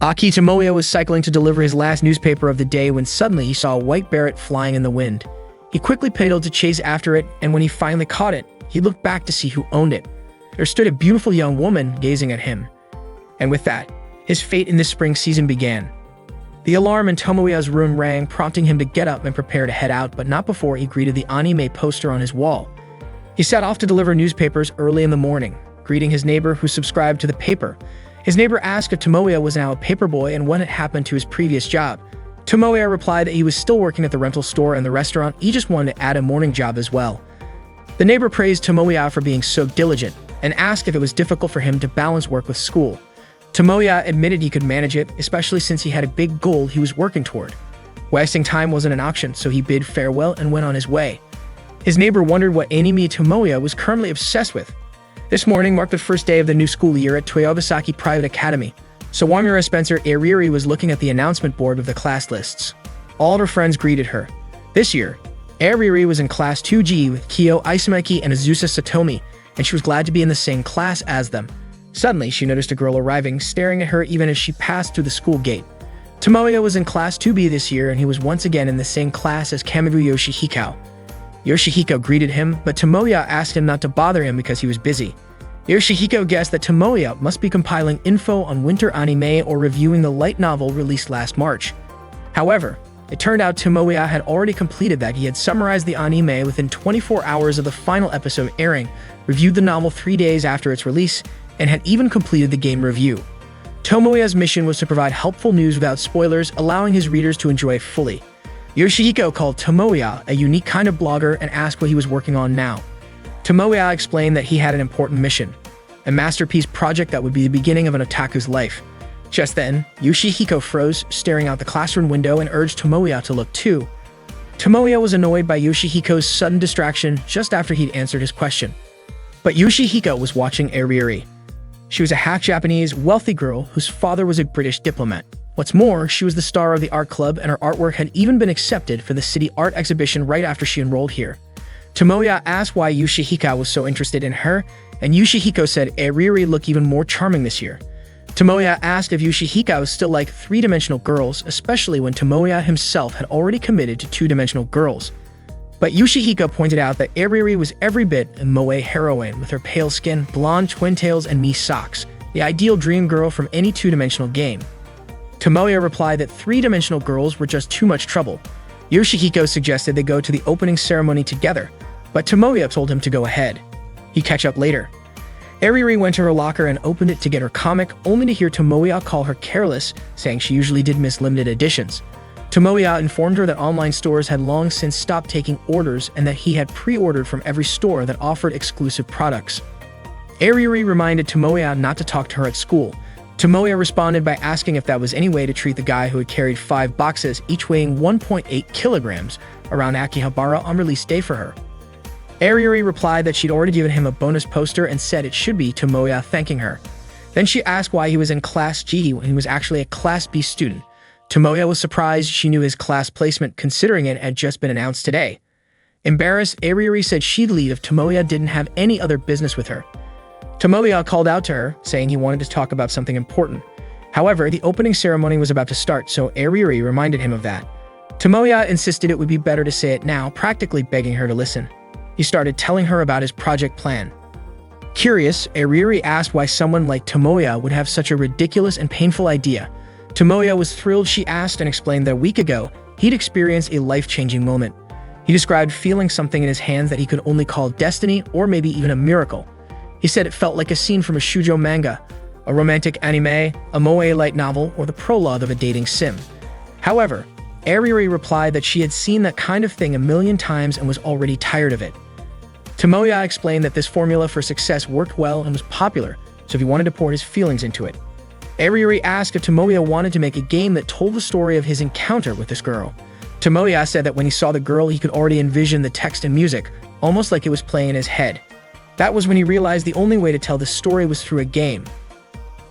Aki Tomoya was cycling to deliver his last newspaper of the day when suddenly he saw a white beret flying in the wind. He quickly pedaled to chase after it, and when he finally caught it, he looked back to see who owned it. There stood a beautiful young woman gazing at him. And with that, his fate in this spring season began. The alarm in Tomoya's room rang, prompting him to get up and prepare to head out, but not before he greeted the anime poster on his wall. He set off to deliver newspapers early in the morning, greeting his neighbor who subscribed to the paper. His neighbor asked if Tomoya was now a paperboy and what had happened to his previous job. Tomoya replied that he was still working at the rental store and the restaurant, he just wanted to add a morning job as well. The neighbor praised Tomoya for being so diligent and asked if it was difficult for him to balance work with school. Tomoya admitted he could manage it, especially since he had a big goal he was working toward. Wasting time wasn't an option, so he bid farewell and went on his way. His neighbor wondered what anime Tomoya was currently obsessed with. This morning marked the first day of the new school year at Toyobasaki Private Academy. Sawamura Spencer Ariri was looking at the announcement board of the class lists. All her friends greeted her. This year, Ariri was in Class 2G with Kyo Isumaki and Azusa Satomi, and she was glad to be in the same class as them. Suddenly, she noticed a girl arriving, staring at her even as she passed through the school gate. Tomoya was in Class 2B this year, and he was once again in the same class as Kamibu Yoshihiko. Yoshihiko greeted him, but Tomoya asked him not to bother him because he was busy. Yoshihiko guessed that Tomoya must be compiling info on winter anime or reviewing the light novel released last March. However, it turned out Tomoya had already completed that. He had summarized the anime within 24 hours of the final episode airing, reviewed the novel 3 days after its release, and had even completed the game review. Tomoya's mission was to provide helpful news without spoilers, allowing his readers to enjoy it fully. Yoshihiko called Tomoya a unique kind of blogger and asked what he was working on now. Tomoya explained that he had an important mission, a masterpiece project that would be the beginning of an otaku's life. Just then, Yoshihiko froze, staring out the classroom window and urged Tomoya to look too. Tomoya was annoyed by Yoshihiko's sudden distraction just after he'd answered his question. But Yoshihiko was watching Ariri. She was a half-Japanese, wealthy girl whose father was a British diplomat. What's more, she was the star of the art club, and her artwork had even been accepted for the city art exhibition right after she enrolled here. Tomoya asked why Yoshihiko was so interested in her, and Yoshihiko said Ariri looked even more charming this year. Tomoya asked if Yoshihiko still liked three-dimensional girls, especially when Tomoya himself had already committed to two-dimensional girls. But Yoshihiko pointed out that Ariri was every bit a moe heroine with her pale skin, blonde twin tails, and knee socks, the ideal dream girl from any two-dimensional game. Tomoya replied that three-dimensional girls were just too much trouble. Yoshihiko suggested they go to the opening ceremony together, but Tomoya told him to go ahead. He'd catch up later. Ariri went to her locker and opened it to get her comic, only to hear Tomoya call her careless, saying she usually did miss limited editions. Tomoya informed her that online stores had long since stopped taking orders and that he had pre-ordered from every store that offered exclusive products. Ariri reminded Tomoya not to talk to her at school. Tomoya responded by asking if that was any way to treat the guy who had carried 5 boxes, each weighing 1.8 kilograms, around Akihabara on release day for her. Ariri replied that she'd already given him a bonus poster and said it should be Tomoya thanking her. Then she asked why he was in Class G when he was actually a Class B student. Tomoya was surprised she knew his class placement, considering it had just been announced today. Embarrassed, Ariri said she'd leave if Tomoya didn't have any other business with her. Tomoya called out to her, saying he wanted to talk about something important. However, the opening ceremony was about to start, so Ariri reminded him of that. Tomoya insisted it would be better to say it now, practically begging her to listen. He started telling her about his project plan. Curious, Ariri asked why someone like Tomoya would have such a ridiculous and painful idea. Tomoya was thrilled. She asked and explained that a week ago, he'd experienced a life-changing moment. He described feeling something in his hands that he could only call destiny or maybe even a miracle. He said it felt like a scene from a shoujo manga, a romantic anime, a moe light novel, or the prologue of a dating sim. However, Ariri replied that she had seen that kind of thing a million times and was already tired of it. Tomoya explained that this formula for success worked well and was popular, so he wanted to pour his feelings into it. Ariri asked if Tomoya wanted to make a game that told the story of his encounter with this girl. Tomoya said that when he saw the girl, he could already envision the text and music, almost like it was playing in his head. That was when he realized the only way to tell the story was through a game.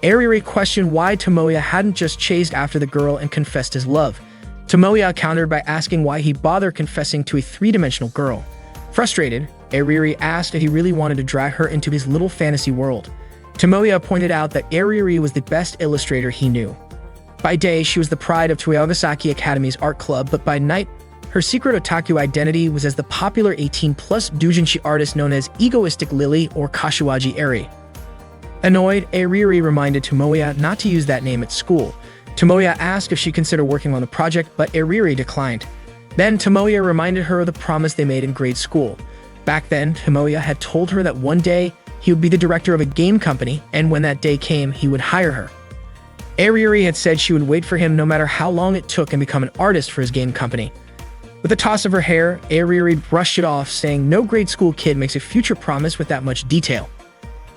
Ariri questioned why Tomoya hadn't just chased after the girl and confessed his love. Tomoya countered by asking why he bothered confessing to a three-dimensional girl. Frustrated, Ariri asked if he really wanted to drag her into his little fantasy world. Tomoya pointed out that Ariri was the best illustrator he knew. By day, she was the pride of Toyogasaki Academy's art club, but by night, her secret otaku identity was as the popular 18-plus doujinshi artist known as Egoistic Lily or Kashiwaji Eri. Annoyed, Ariri reminded Tomoya not to use that name at school. Tomoya asked if she considered working on the project, but Ariri declined. Then Tomoya reminded her of the promise they made in grade school. Back then, Tomoya had told her that one day he would be the director of a game company, and when that day came, he would hire her. Ariri had said she would wait for him no matter how long it took and become an artist for his game company. With a toss of her hair, Ariri brushed it off, saying no grade school kid makes a future promise with that much detail.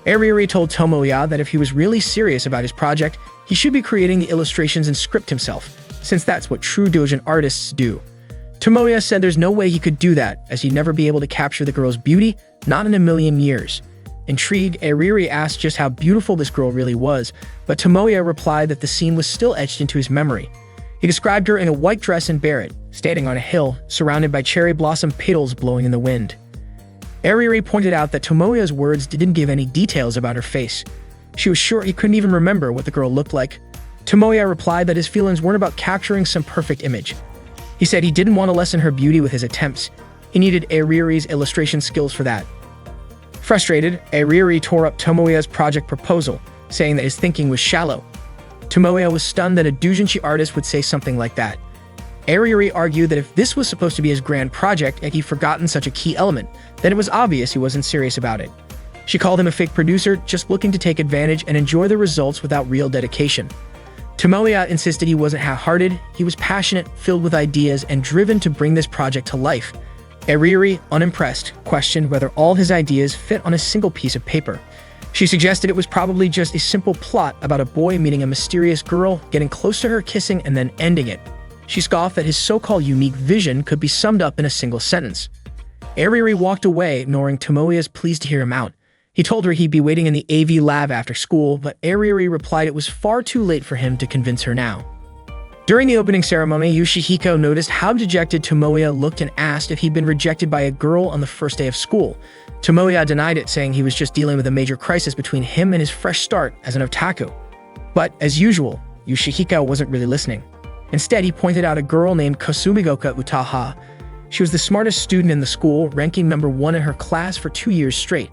Ariri told Tomoya that if he was really serious about his project, he should be creating the illustrations and script himself, since that's what true doujin artists do. Tomoya said there's no way he could do that, as he'd never be able to capture the girl's beauty, not in a million years. Intrigued, Ariri asked just how beautiful this girl really was, but Tomoya replied that the scene was still etched into his memory. He described her in a white dress and beret, standing on a hill, surrounded by cherry blossom petals blowing in the wind. Ariri pointed out that Tomoya's words didn't give any details about her face. She was sure he couldn't even remember what the girl looked like. Tomoya replied that his feelings weren't about capturing some perfect image. He said he didn't want to lessen her beauty with his attempts. He needed Ariri's illustration skills for that. Frustrated, Ariri tore up Tomoya's project proposal, saying that his thinking was shallow. Tomoya was stunned that a doujinshi artist would say something like that. Ariri argued that if this was supposed to be his grand project and he'd forgotten such a key element, then it was obvious he wasn't serious about it. She called him a fake producer, just looking to take advantage and enjoy the results without real dedication. Tomoya insisted he wasn't half-hearted, he was passionate, filled with ideas, and driven to bring this project to life. Ariri, unimpressed, questioned whether all his ideas fit on a single piece of paper. She suggested it was probably just a simple plot about a boy meeting a mysterious girl, getting close to her, kissing, and then ending it. She scoffed that his so-called unique vision could be summed up in a single sentence. Ariri walked away, ignoring Tomoya's pleas to hear him out. He told her he'd be waiting in the AV lab after school, but Ariri replied it was far too late for him to convince her now. During the opening ceremony, Yoshihiko noticed how dejected Tomoya looked and asked if he'd been rejected by a girl on the first day of school. Tomoya denied it, saying he was just dealing with a major crisis between him and his fresh start as an otaku. But, as usual, Yoshihiko wasn't really listening. Instead, he pointed out a girl named Kosumigoka Utaha. She was the smartest student in the school, ranking number 1 in her class for 2 years straight.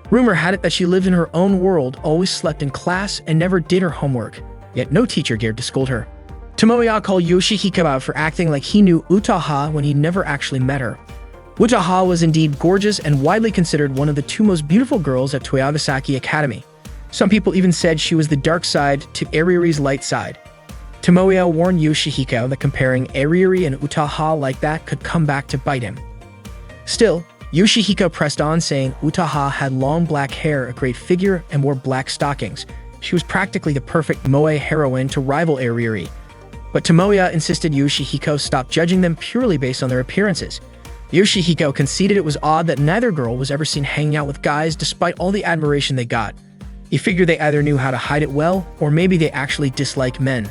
Rumor had it that she lived in her own world, always slept in class, and never did her homework. Yet no teacher dared to scold her. Tomoya called Yoshihiko out for acting like he knew Utaha when he'd never actually met her. Utaha was indeed gorgeous and widely considered one of the 2 most beautiful girls at Toyogasaki Academy. Some people even said she was the dark side to Ariri's light side. Tomoya warned Yoshihiko that comparing Ariri and Utaha like that could come back to bite him. Still, Yoshihiko pressed on, saying Utaha had long black hair, a great figure, and wore black stockings. She was practically the perfect moe heroine to rival Ariri. But Tomoya insisted Yoshihiko stop judging them purely based on their appearances. Yoshihiko conceded it was odd that neither girl was ever seen hanging out with guys despite all the admiration they got. He figured they either knew how to hide it well, or maybe they actually dislike men.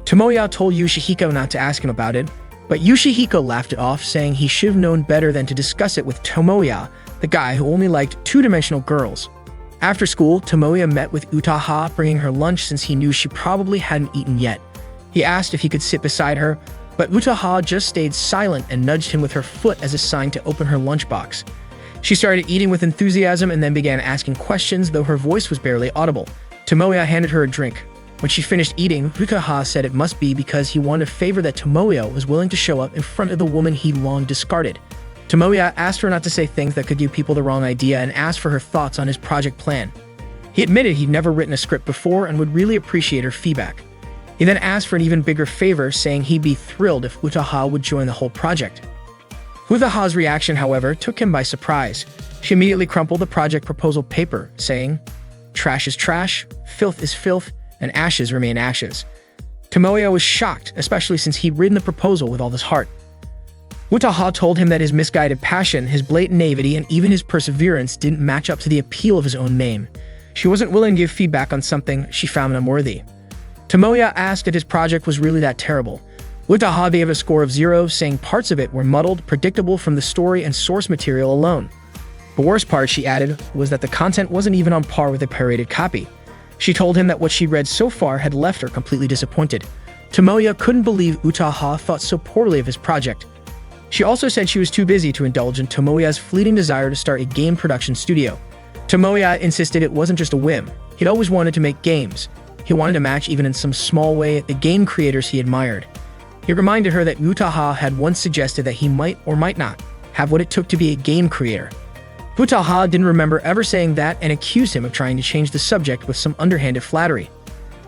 Tomoya told Yoshihiko not to ask him about it, but Yoshihiko laughed it off, saying he should have known better than to discuss it with Tomoya, the guy who only liked two-dimensional girls. After school, Tomoya met with Utaha, bringing her lunch since he knew she probably hadn't eaten yet. He asked if he could sit beside her, but Utaha just stayed silent and nudged him with her foot as a sign to open her lunchbox. She started eating with enthusiasm and then began asking questions, though her voice was barely audible. Tomoya handed her a drink. When she finished eating, Utaha said it must be because he wanted a favor that Tomoya was willing to show up in front of the woman he long discarded. Tomoya asked her not to say things that could give people the wrong idea and asked for her thoughts on his project plan. He admitted he'd never written a script before and would really appreciate her feedback. He then asked for an even bigger favor, saying he'd be thrilled if Utaha would join the whole project. Utaha's reaction, however, took him by surprise. She immediately crumpled the project proposal paper, saying, "Trash is trash, filth is filth, and ashes remain ashes." Tomoya was shocked, especially since he'd written the proposal with all his heart. Utaha told him that his misguided passion, his blatant naivety, and even his perseverance didn't match up to the appeal of his own name. She wasn't willing to give feedback on something she found unworthy. Tomoya asked if his project was really that terrible. Utaha gave a score of 0, saying parts of it were muddled, predictable from the story and source material alone. The worst part, she added, was that the content wasn't even on par with a pirated copy. She told him that what she'd read so far had left her completely disappointed. Tomoya couldn't believe Utaha thought so poorly of his project. She also said she was too busy to indulge in Tomoya's fleeting desire to start a game production studio. Tomoya insisted it wasn't just a whim. He'd always wanted to make games. He wanted to match, even in some small way, the game creators he admired. He reminded her that Utaha had once suggested that he might or might not have what it took to be a game creator. Utaha didn't remember ever saying that and accused him of trying to change the subject with some underhanded flattery.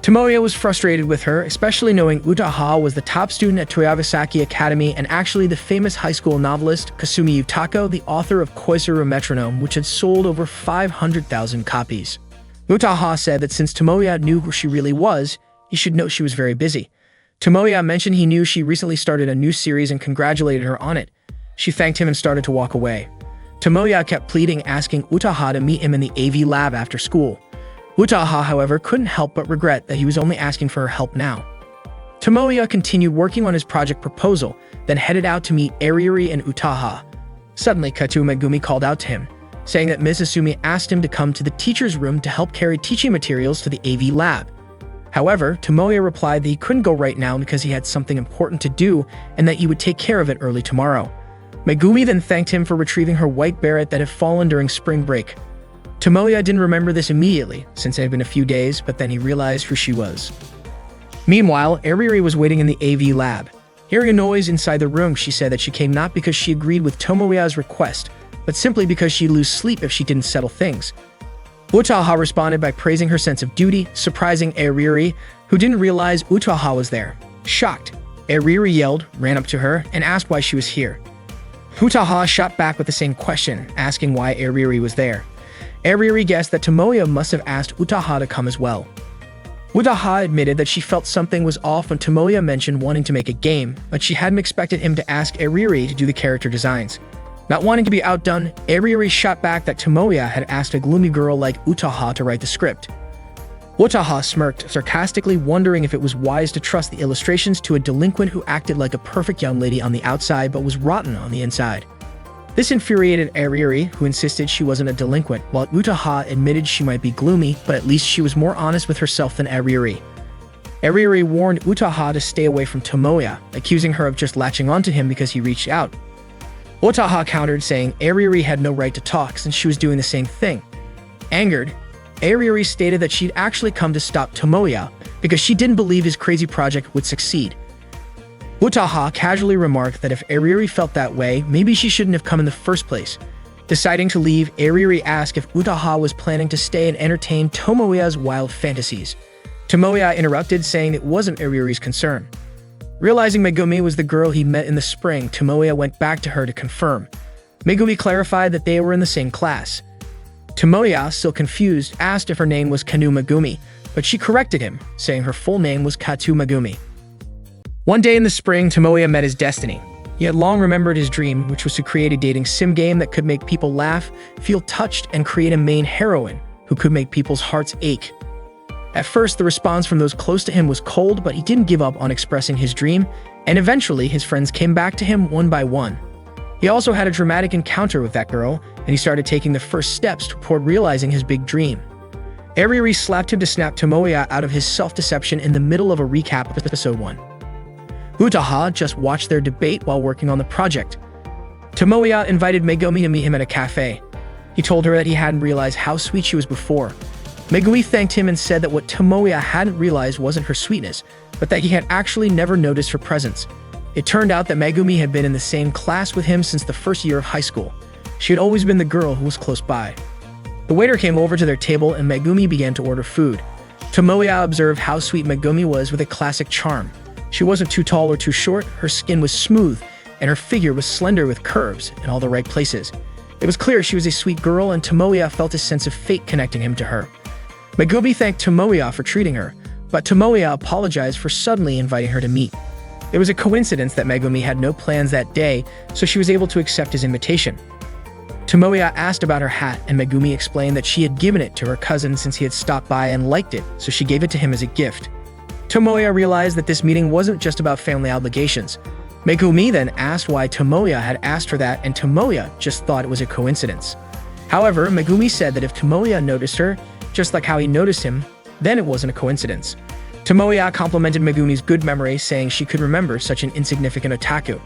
Tomoya was frustrated with her, especially knowing Utaha was the top student at Toyabasaki Academy and actually the famous high school novelist Kasumi Utako, the author of Koizuru Metronome, which had sold over 500,000 copies. Utaha said that since Tomoya knew who she really was, he should know she was very busy. Tomoya mentioned he knew she recently started a new series and congratulated her on it. She thanked him and started to walk away. Tomoya kept pleading, asking Utaha to meet him in the AV lab after school. Utaha, however, couldn't help but regret that he was only asking for her help now. Tomoya continued working on his project proposal, then headed out to meet Ariuri and Utaha. Suddenly, Kato Megumi called out to him, saying that Ms. Asumi asked him to come to the teacher's room to help carry teaching materials to the AV lab. However, Tomoya replied that he couldn't go right now because he had something important to do and that he would take care of it early tomorrow. Megumi then thanked him for retrieving her white beret that had fallen during spring break. Tomoya didn't remember this immediately, since it had been a few days, but then he realized who she was. Meanwhile, Ariuri was waiting in the AV lab. Hearing a noise inside the room, she said that she came not because she agreed with Tomoya's request, but simply because she'd lose sleep if she didn't settle things. Utaha responded by praising her sense of duty, surprising Ariuri, who didn't realize Utaha was there. Shocked, Ariuri yelled, ran up to her, and asked why she was here. Utaha shot back with the same question, asking why Ariuri was there. Ariuri guessed that Tomoya must have asked Utaha to come as well. Utaha admitted that she felt something was off when Tomoya mentioned wanting to make a game, but she hadn't expected him to ask Ariuri to do the character designs. Not wanting to be outdone, Ariuri shot back that Tomoya had asked a gloomy girl like Utaha to write the script. Utaha smirked, sarcastically wondering if it was wise to trust the illustrations to a delinquent who acted like a perfect young lady on the outside but was rotten on the inside. This infuriated Ariuri, who insisted she wasn't a delinquent, while Utaha admitted she might be gloomy, but at least she was more honest with herself than Ariuri. Ariuri warned Utaha to stay away from Tomoya, accusing her of just latching onto him because he reached out. Utaha countered, saying Ariuri had no right to talk since she was doing the same thing. Angered, Ariuri stated that she'd actually come to stop Tomoya because she didn't believe his crazy project would succeed. Utaha casually remarked that if Ariuri felt that way, maybe she shouldn't have come in the first place. Deciding to leave, Ariuri asked if Utaha was planning to stay and entertain Tomoya's wild fantasies. Tomoya interrupted, saying it wasn't Ariuri's concern. Realizing Megumi was the girl he met in the spring, Tomoya went back to her to confirm. Megumi clarified that they were in the same class. Tomoya, still confused, asked if her name was Kanu Megumi, but she corrected him, saying her full name was Kato Megumi. One day in the spring, Tomoya met his destiny. He had long remembered his dream, which was to create a dating sim game that could make people laugh, feel touched, and create a main heroine who could make people's hearts ache. At first, the response from those close to him was cold, but he didn't give up on expressing his dream, and eventually his friends came back to him one by one. He also had a dramatic encounter with that girl, and he started taking the first steps toward realizing his big dream. Ariuri slapped him to snap Tomoya out of his self-deception in the middle of a recap of episode 1. Utaha just watched their debate while working on the project. Tomoya invited Megumi to meet him at a cafe. He told her that he hadn't realized how sweet she was before. Megumi thanked him and said that what Tomoya hadn't realized wasn't her sweetness, but that he had actually never noticed her presence. It turned out that Megumi had been in the same class with him since the first year of high school. She had always been the girl who was close by. The waiter came over to their table and Megumi began to order food. Tomoya observed how sweet Megumi was with a classic charm. She wasn't too tall or too short, her skin was smooth, and her figure was slender with curves in all the right places. It was clear she was a sweet girl, and Tomoya felt a sense of fate connecting him to her. Megumi thanked Tomoya for treating her, but Tomoya apologized for suddenly inviting her to meet. It was a coincidence that Megumi had no plans that day, so she was able to accept his invitation. Tomoya asked about her hat, and Megumi explained that she had given it to her cousin since he had stopped by and liked it, so she gave it to him as a gift. Tomoya realized that this meeting wasn't just about family obligations. Megumi then asked why Tomoya had asked her that, and Tomoya just thought it was a coincidence. However, Megumi said that if Tomoya noticed her, just like how he noticed him, then it wasn't a coincidence. Tomoya complimented Megumi's good memory, saying she could remember such an insignificant otaku.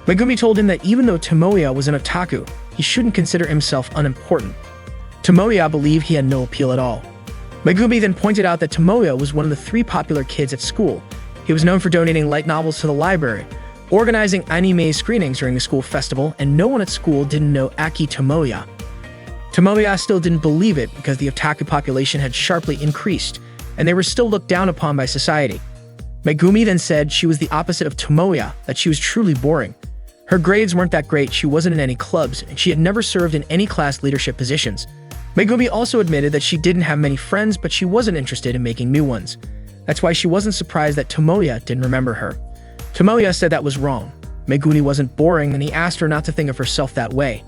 Megumi told him that even though Tomoya was an otaku, he shouldn't consider himself unimportant. Tomoya believed he had no appeal at all. Megumi then pointed out that Tomoya was one of the 3 popular kids at school. He was known for donating light novels to the library, organizing anime screenings during the school festival, and no one at school didn't know Aki Tomoya. Tomoya still didn't believe it because the otaku population had sharply increased, and they were still looked down upon by society. Megumi then said she was the opposite of Tomoya, that she was truly boring. Her grades weren't that great, she wasn't in any clubs, and she had never served in any class leadership positions. Megumi also admitted that she didn't have many friends, but she wasn't interested in making new ones. That's why she wasn't surprised that Tomoya didn't remember her. Tomoya said that was wrong. Megumi wasn't boring, and he asked her not to think of herself that way.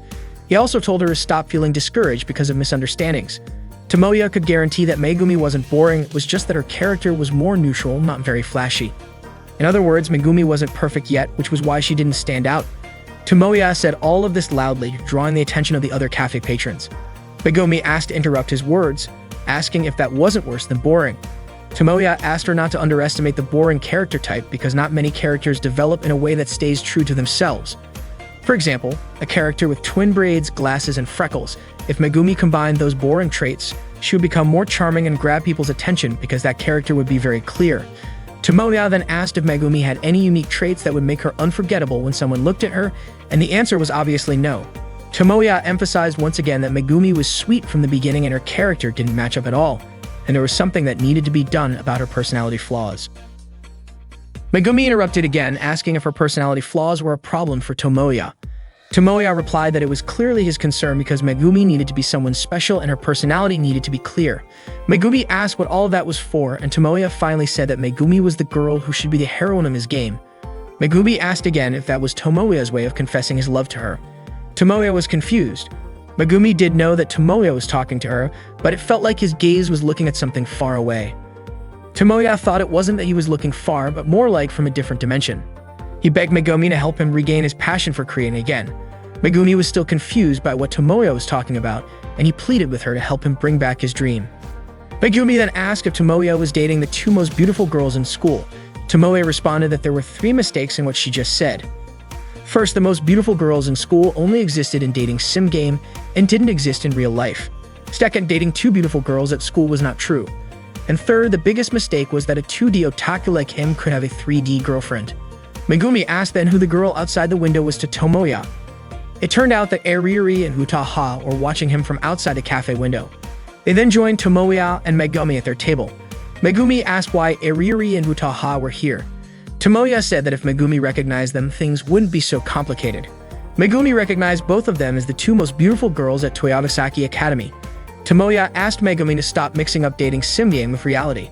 He also told her to stop feeling discouraged because of misunderstandings. Tomoya could guarantee that Megumi wasn't boring, it was just that her character was more neutral, not very flashy. In other words, Megumi wasn't perfect yet, which was why she didn't stand out. Tomoya said all of this loudly, drawing the attention of the other cafe patrons. Megumi asked to interrupt his words, asking if that wasn't worse than boring. Tomoya asked her not to underestimate the boring character type because not many characters develop in a way that stays true to themselves. For example, a character with twin braids, glasses, and freckles. If Megumi combined those boring traits, she would become more charming and grab people's attention because that character would be very clear. Tomoya then asked if Megumi had any unique traits that would make her unforgettable when someone looked at her, and the answer was obviously no. Tomoya emphasized once again that Megumi was sweet from the beginning and her character didn't match up at all, and there was something that needed to be done about her personality flaws. Megumi interrupted again, asking if her personality flaws were a problem for Tomoya. Tomoya replied that it was clearly his concern because Megumi needed to be someone special and her personality needed to be clear. Megumi asked what all of that was for, and Tomoya finally said that Megumi was the girl who should be the heroine of his game. Megumi asked again if that was Tomoya's way of confessing his love to her. Tomoya was confused. Megumi did know that Tomoya was talking to her, but it felt like his gaze was looking at something far away. Tomoya thought it wasn't that he was looking far, but more like from a different dimension. He begged Megumi to help him regain his passion for creating again. Megumi was still confused by what Tomoya was talking about, and he pleaded with her to help him bring back his dream. Megumi then asked if Tomoya was dating the 2 most beautiful girls in school. Tomoya responded that there were 3 mistakes in what she just said. First, the most beautiful girls in school only existed in dating sim game and didn't exist in real life. Second, dating 2 beautiful girls at school was not true. And third, the biggest mistake was that a 2D otaku like him could have a 3D girlfriend. Megumi asked then who the girl outside the window was to Tomoya. It turned out that Eriri and Utaha were watching him from outside the cafe window. They then joined Tomoya and Megumi at their table. Megumi asked why Eriri and Utaha were here. Tomoya said that if Megumi recognized them, things wouldn't be so complicated. Megumi recognized both of them as the 2 most beautiful girls at Toyogasaki Academy. Tomoya asked Megumi to stop mixing up dating sim game with reality.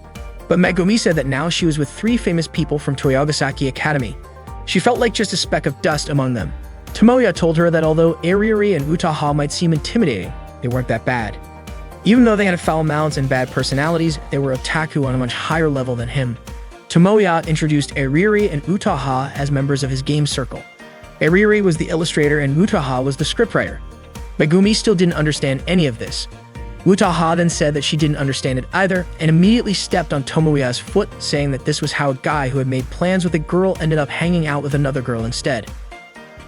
But Megumi said that now she was with 3 famous people from Toyogasaki Academy. She felt like just a speck of dust among them. Tomoya told her that although Eriri and Utaha might seem intimidating, they weren't that bad. Even though they had foul mouths and bad personalities, they were otaku on a much higher level than him. Tomoya introduced Eriri and Utaha as members of his game circle. Eriri was the illustrator and Utaha was the scriptwriter. Megumi still didn't understand any of this. Utaha then said that she didn't understand it either and immediately stepped on Tomoya's foot, saying that this was how a guy who had made plans with a girl ended up hanging out with another girl instead.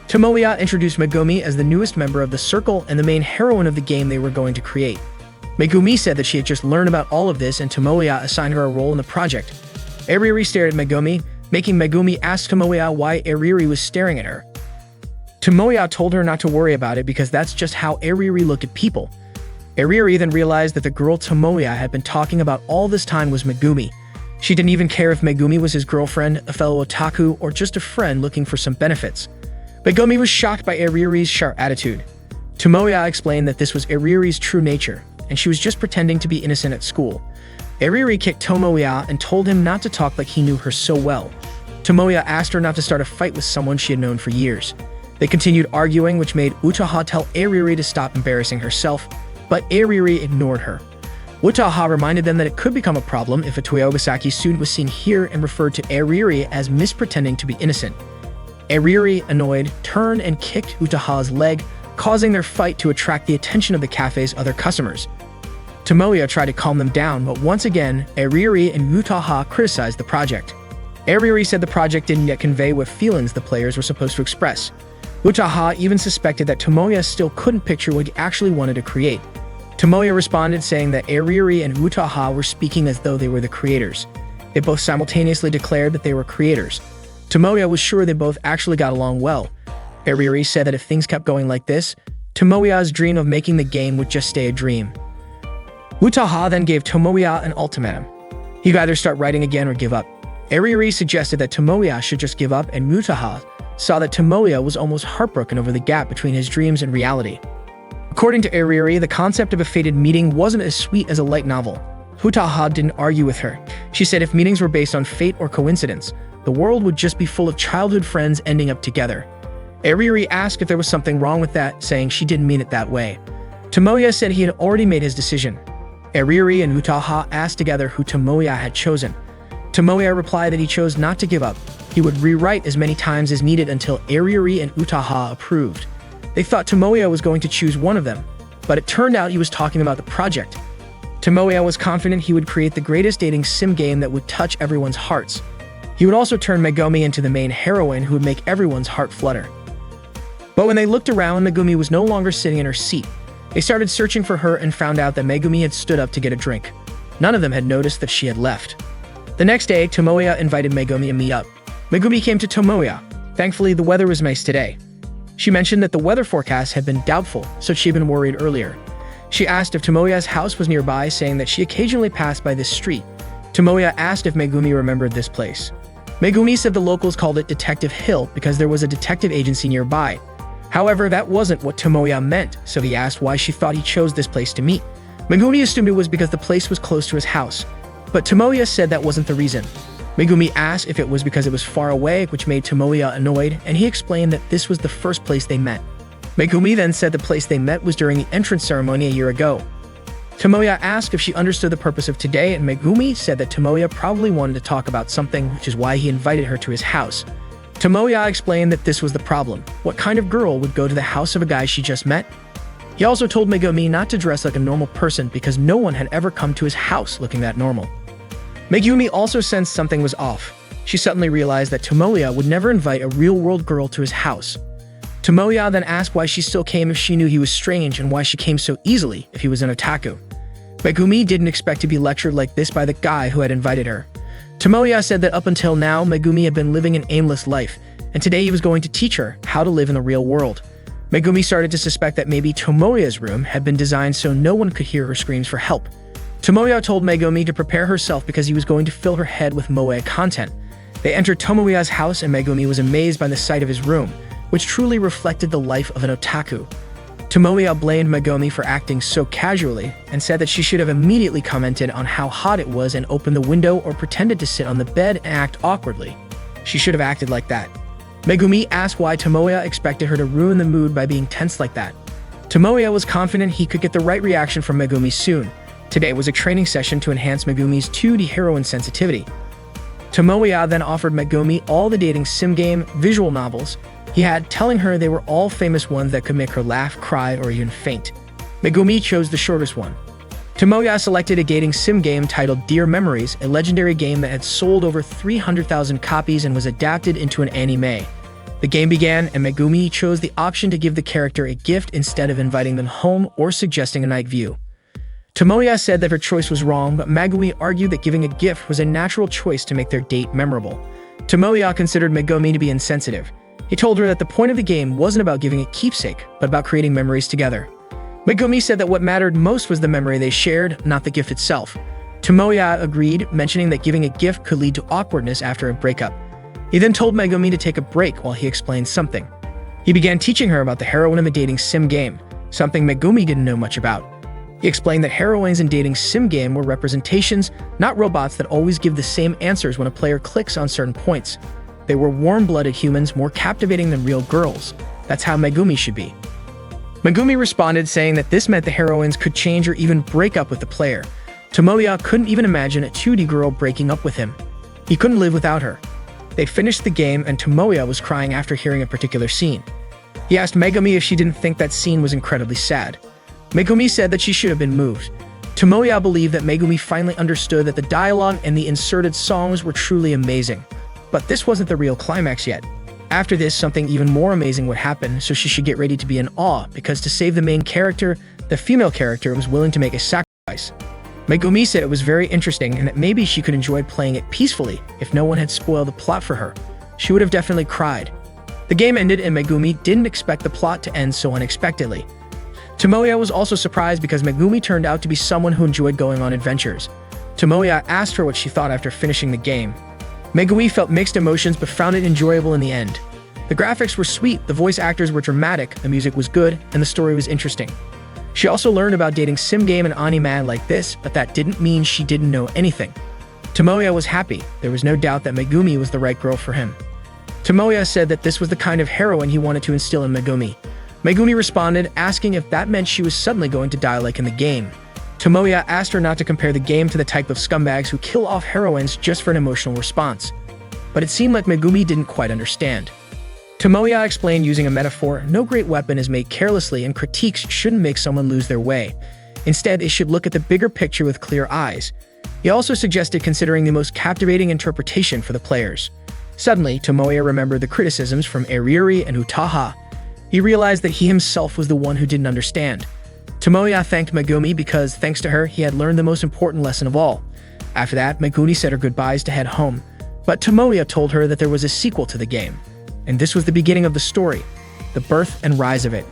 Tomoya introduced Megumi as the newest member of the circle and the main heroine of the game they were going to create. Megumi said that she had just learned about all of this and Tomoya assigned her a role in the project. Eriri stared at Megumi, making Megumi ask Tomoya why Eriri was staring at her. Tomoya told her not to worry about it because that's just how Eriri looked at people. Eriri then realized that the girl Tomoya had been talking about all this time was Megumi. She didn't even care if Megumi was his girlfriend, a fellow otaku, or just a friend looking for some benefits. Megumi was shocked by Eriri's sharp attitude. Tomoya explained that this was Eriri's true nature, and she was just pretending to be innocent at school. Eriri kicked Tomoya and told him not to talk like he knew her so well. Tomoya asked her not to start a fight with someone she had known for years. They continued arguing, which made Utaha tell Eriri to stop embarrassing herself, but Eriri ignored her. Utaha reminded them that it could become a problem if a Toyogasaki student was seen here and referred to Eriri as mispretending to be innocent. Eriri, annoyed, turned and kicked Utaha's leg, causing their fight to attract the attention of the cafe's other customers. Tomoya tried to calm them down, but once again, Aririri and Utaha criticized the project. Aririri said the project didn't yet convey what feelings the players were supposed to express. Utaha even suspected that Tomoya still couldn't picture what he actually wanted to create. Tomoya responded saying that Aririri and Utaha were speaking as though they were the creators. They both simultaneously declared that they were creators. Tomoya was sure they both actually got along well. Aririri said that if things kept going like this, Tomoya's dream of making the game would just stay a dream. Utaha then gave Tomoya an ultimatum. He could either start writing again or give up. Aririri suggested that Tomoya should just give up, and Utaha saw that Tomoya was almost heartbroken over the gap between his dreams and reality. According to Aririri, the concept of a fated meeting wasn't as sweet as a light novel. Utaha didn't argue with her. She said if meetings were based on fate or coincidence, the world would just be full of childhood friends ending up together. Aririri asked if there was something wrong with that, saying she didn't mean it that way. Tomoya said he had already made his decision. Aririri and Utaha asked together who Tomoya had chosen. Tomoya replied that he chose not to give up. He would rewrite as many times as needed until Aririri and Utaha approved. They thought Tomoya was going to choose one of them, but it turned out he was talking about the project. Tomoya was confident he would create the greatest dating sim game that would touch everyone's hearts. He would also turn Megumi into the main heroine who would make everyone's heart flutter. But when they looked around, Megumi was no longer sitting in her seat. They started searching for her and found out that Megumi had stood up to get a drink. None of them had noticed that she had left. The next day, Tomoya invited Megumi to meet up. Megumi came to Tomoya. Thankfully, the weather was nice today. She mentioned that the weather forecast had been doubtful, so she'd been worried earlier. She asked if Tomoya's house was nearby, saying that she occasionally passed by this street. Tomoya asked if Megumi remembered this place. Megumi said the locals called it Detective Hill because there was a detective agency nearby. However, that wasn't what Tomoya meant, so he asked why she thought he chose this place to meet. Megumi assumed it was because the place was close to his house, but Tomoya said that wasn't the reason. Megumi asked if it was because it was far away, which made Tomoya annoyed, and he explained that this was the first place they met. Megumi then said the place they met was during the entrance ceremony a year ago. Tomoya asked if she understood the purpose of today, and Megumi said that Tomoya probably wanted to talk about something, which is why he invited her to his house. Tomoya explained that this was the problem. What kind of girl would go to the house of a guy she just met? He also told Megumi not to dress like a normal person because no one had ever come to his house looking that normal. Megumi also sensed something was off. She suddenly realized that Tomoya would never invite a real-world girl to his house. Tomoya then asked why she still came if she knew he was strange and why she came so easily if he was an otaku. Megumi didn't expect to be lectured like this by the guy who had invited her. Tomoya said that up until now, Megumi had been living an aimless life, and today he was going to teach her how to live in the real world. Megumi started to suspect that maybe Tomoya's room had been designed so no one could hear her screams for help. Tomoya told Megumi to prepare herself because he was going to fill her head with moe content. They entered Tomoya's house and Megumi was amazed by the sight of his room, which truly reflected the life of an otaku. Tomoya blamed Megumi for acting so casually and said that she should have immediately commented on how hot it was and opened the window or pretended to sit on the bed and act awkwardly. She should have acted like that. Megumi asked why Tomoya expected her to ruin the mood by being tense like that. Tomoya was confident he could get the right reaction from Megumi soon. Today was a training session to enhance Megumi's 2D heroine sensitivity. Tomoya then offered Megumi all the dating sim game visual novels he had, telling her they were all famous ones that could make her laugh, cry, or even faint. Megumi chose the shortest one. Tomoya selected a dating sim game titled Dear Memories, a legendary game that had sold over 300,000 copies and was adapted into an anime. The game began, and Megumi chose the option to give the character a gift instead of inviting them home or suggesting a night view. Tomoya said that her choice was wrong, but Megumi argued that giving a gift was a natural choice to make their date memorable. Tomoya considered Megumi to be insensitive. He told her that the point of the game wasn't about giving a keepsake, but about creating memories together. Megumi said that what mattered most was the memory they shared, not the gift itself. Tomoya agreed, mentioning that giving a gift could lead to awkwardness after a breakup. He then told Megumi to take a break while he explained something. He began teaching her about the heroine of a dating sim game, something Megumi didn't know much about. He explained that heroines in dating sim game were representations, not robots that always give the same answers when a player clicks on certain points. They were warm-blooded humans, more captivating than real girls. That's how Megumi should be. Megumi responded, saying that this meant the heroines could change or even break up with the player. Tomoya couldn't even imagine a 2D girl breaking up with him. He couldn't live without her. They finished the game and Tomoya was crying after hearing a particular scene. He asked Megumi if she didn't think that scene was incredibly sad. Megumi said that she should have been moved. Tomoya believed that Megumi finally understood that the dialogue and the inserted songs were truly amazing. But this wasn't the real climax yet. After this, something even more amazing would happen, so she should get ready to be in awe, because to save the main character, the female character was willing to make a sacrifice. Megumi said it was very interesting and that maybe she could enjoy playing it peacefully if no one had spoiled the plot for her. She would have definitely cried. The game ended and Megumi didn't expect the plot to end so unexpectedly. Tomoya was also surprised because Megumi turned out to be someone who enjoyed going on adventures. Tomoya asked her what she thought after finishing the game. Megumi felt mixed emotions but found it enjoyable in the end. The graphics were sweet, the voice actors were dramatic, the music was good, and the story was interesting. She also learned about dating sim game and anime like this, but that didn't mean she didn't know anything. Tomoya was happy. There was no doubt that Megumi was the right girl for him. Tomoya said that this was the kind of heroine he wanted to instill in Megumi. Megumi responded, asking if that meant she was suddenly going to die like in the game. Tomoya asked her not to compare the game to the type of scumbags who kill off heroines just for an emotional response. But it seemed like Megumi didn't quite understand. Tomoya explained using a metaphor, no great weapon is made carelessly and critiques shouldn't make someone lose their way. Instead, they should look at the bigger picture with clear eyes. He also suggested considering the most captivating interpretation for the players. Suddenly, Tomoya remembered the criticisms from Eriri and Utaha. He realized that he himself was the one who didn't understand. Tomoya thanked Megumi because, thanks to her, he had learned the most important lesson of all. After that, Megumi said her goodbyes to head home. But Tomoya told her that there was a sequel to the game. And this was the beginning of the story, the birth and rise of it.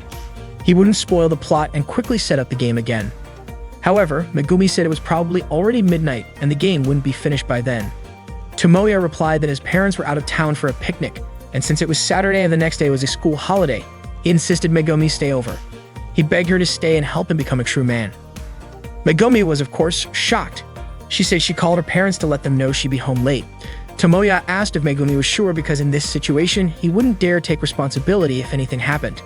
He wouldn't spoil the plot and quickly set up the game again. However, Megumi said it was probably already midnight and the game wouldn't be finished by then. Tomoya replied that his parents were out of town for a picnic, and since it was Saturday and the next day was a school holiday, he insisted Megumi stay over. He begged her to stay and help him become a true man. Megumi was, of course, shocked. She said she called her parents to let them know she'd be home late. Tomoya asked if Megumi was sure because in this situation, he wouldn't dare take responsibility if anything happened.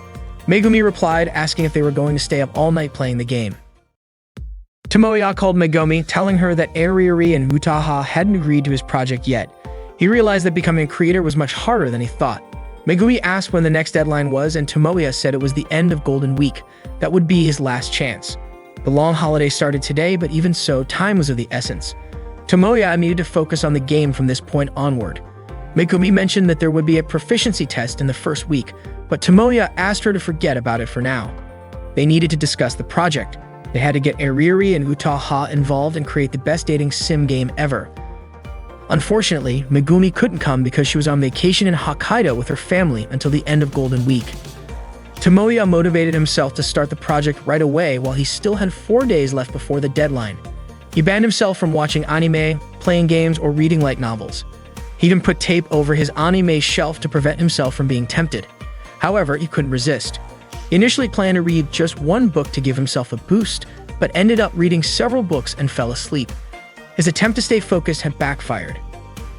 Megumi replied, asking if they were going to stay up all night playing the game. Tomoya called Megumi, telling her that Eriri and Utaha hadn't agreed to his project yet. He realized that becoming a creator was much harder than he thought. Megumi asked when the next deadline was, and Tomoya said it was the end of Golden Week. That would be his last chance. The long holiday started today, but even so, time was of the essence. Tomoya needed to focus on the game from this point onward. Megumi mentioned that there would be a proficiency test in the first week, but Tomoya asked her to forget about it for now. They needed to discuss the project. They had to get Eriri and Utaha involved and create the best dating sim game ever. Unfortunately, Megumi couldn't come because she was on vacation in Hokkaido with her family until the end of Golden Week. Tomoya motivated himself to start the project right away while he still had 4 days left before the deadline. He banned himself from watching anime, playing games, or reading light novels. He even put tape over his anime shelf to prevent himself from being tempted. However, he couldn't resist. He initially planned to read just one book to give himself a boost, but ended up reading several books and fell asleep. His attempt to stay focused had backfired.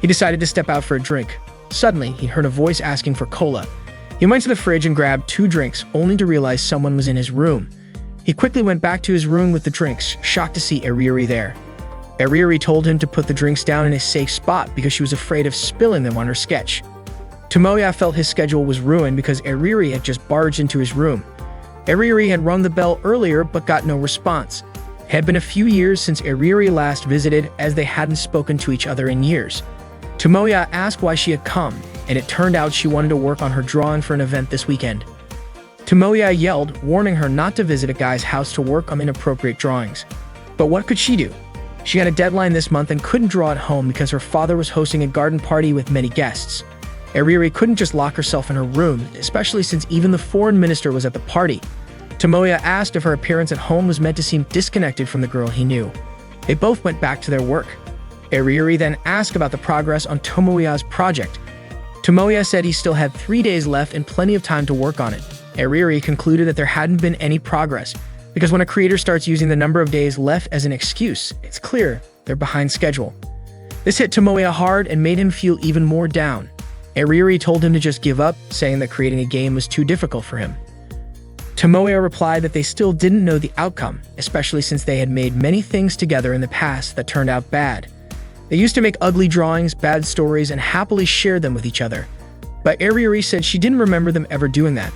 He decided to step out for a drink. Suddenly, he heard a voice asking for cola. He went to the fridge and grabbed 2 drinks, only to realize someone was in his room. He quickly went back to his room with the drinks, shocked to see Eriri there. Eriri told him to put the drinks down in a safe spot because she was afraid of spilling them on her sketch. Tomoya felt his schedule was ruined because Eriri had just barged into his room. Eriri had rung the bell earlier but got no response. It had been a few years since Eriri last visited, as they hadn't spoken to each other in years. Tomoya asked why she had come, and it turned out she wanted to work on her drawing for an event this weekend. Tomoya yelled, warning her not to visit a guy's house to work on inappropriate drawings. But what could she do? She had a deadline this month and couldn't draw at home because her father was hosting a garden party with many guests. Eriri couldn't just lock herself in her room, especially since even the foreign minister was at the party. Tomoya asked if her appearance at home was meant to seem disconnected from the girl he knew. They both went back to their work. Eriri then asked about the progress on Tomoya's project. Tomoya said he still had 3 days left and plenty of time to work on it. Eriri concluded that there hadn't been any progress, because when a creator starts using the number of days left as an excuse, it's clear they're behind schedule. This hit Tomoya hard and made him feel even more down. Eriri told him to just give up, saying that creating a game was too difficult for him. Tomoya replied that they still didn't know the outcome, especially since they had made many things together in the past that turned out bad. They used to make ugly drawings, bad stories, and happily shared them with each other. But Eriri said she didn't remember them ever doing that.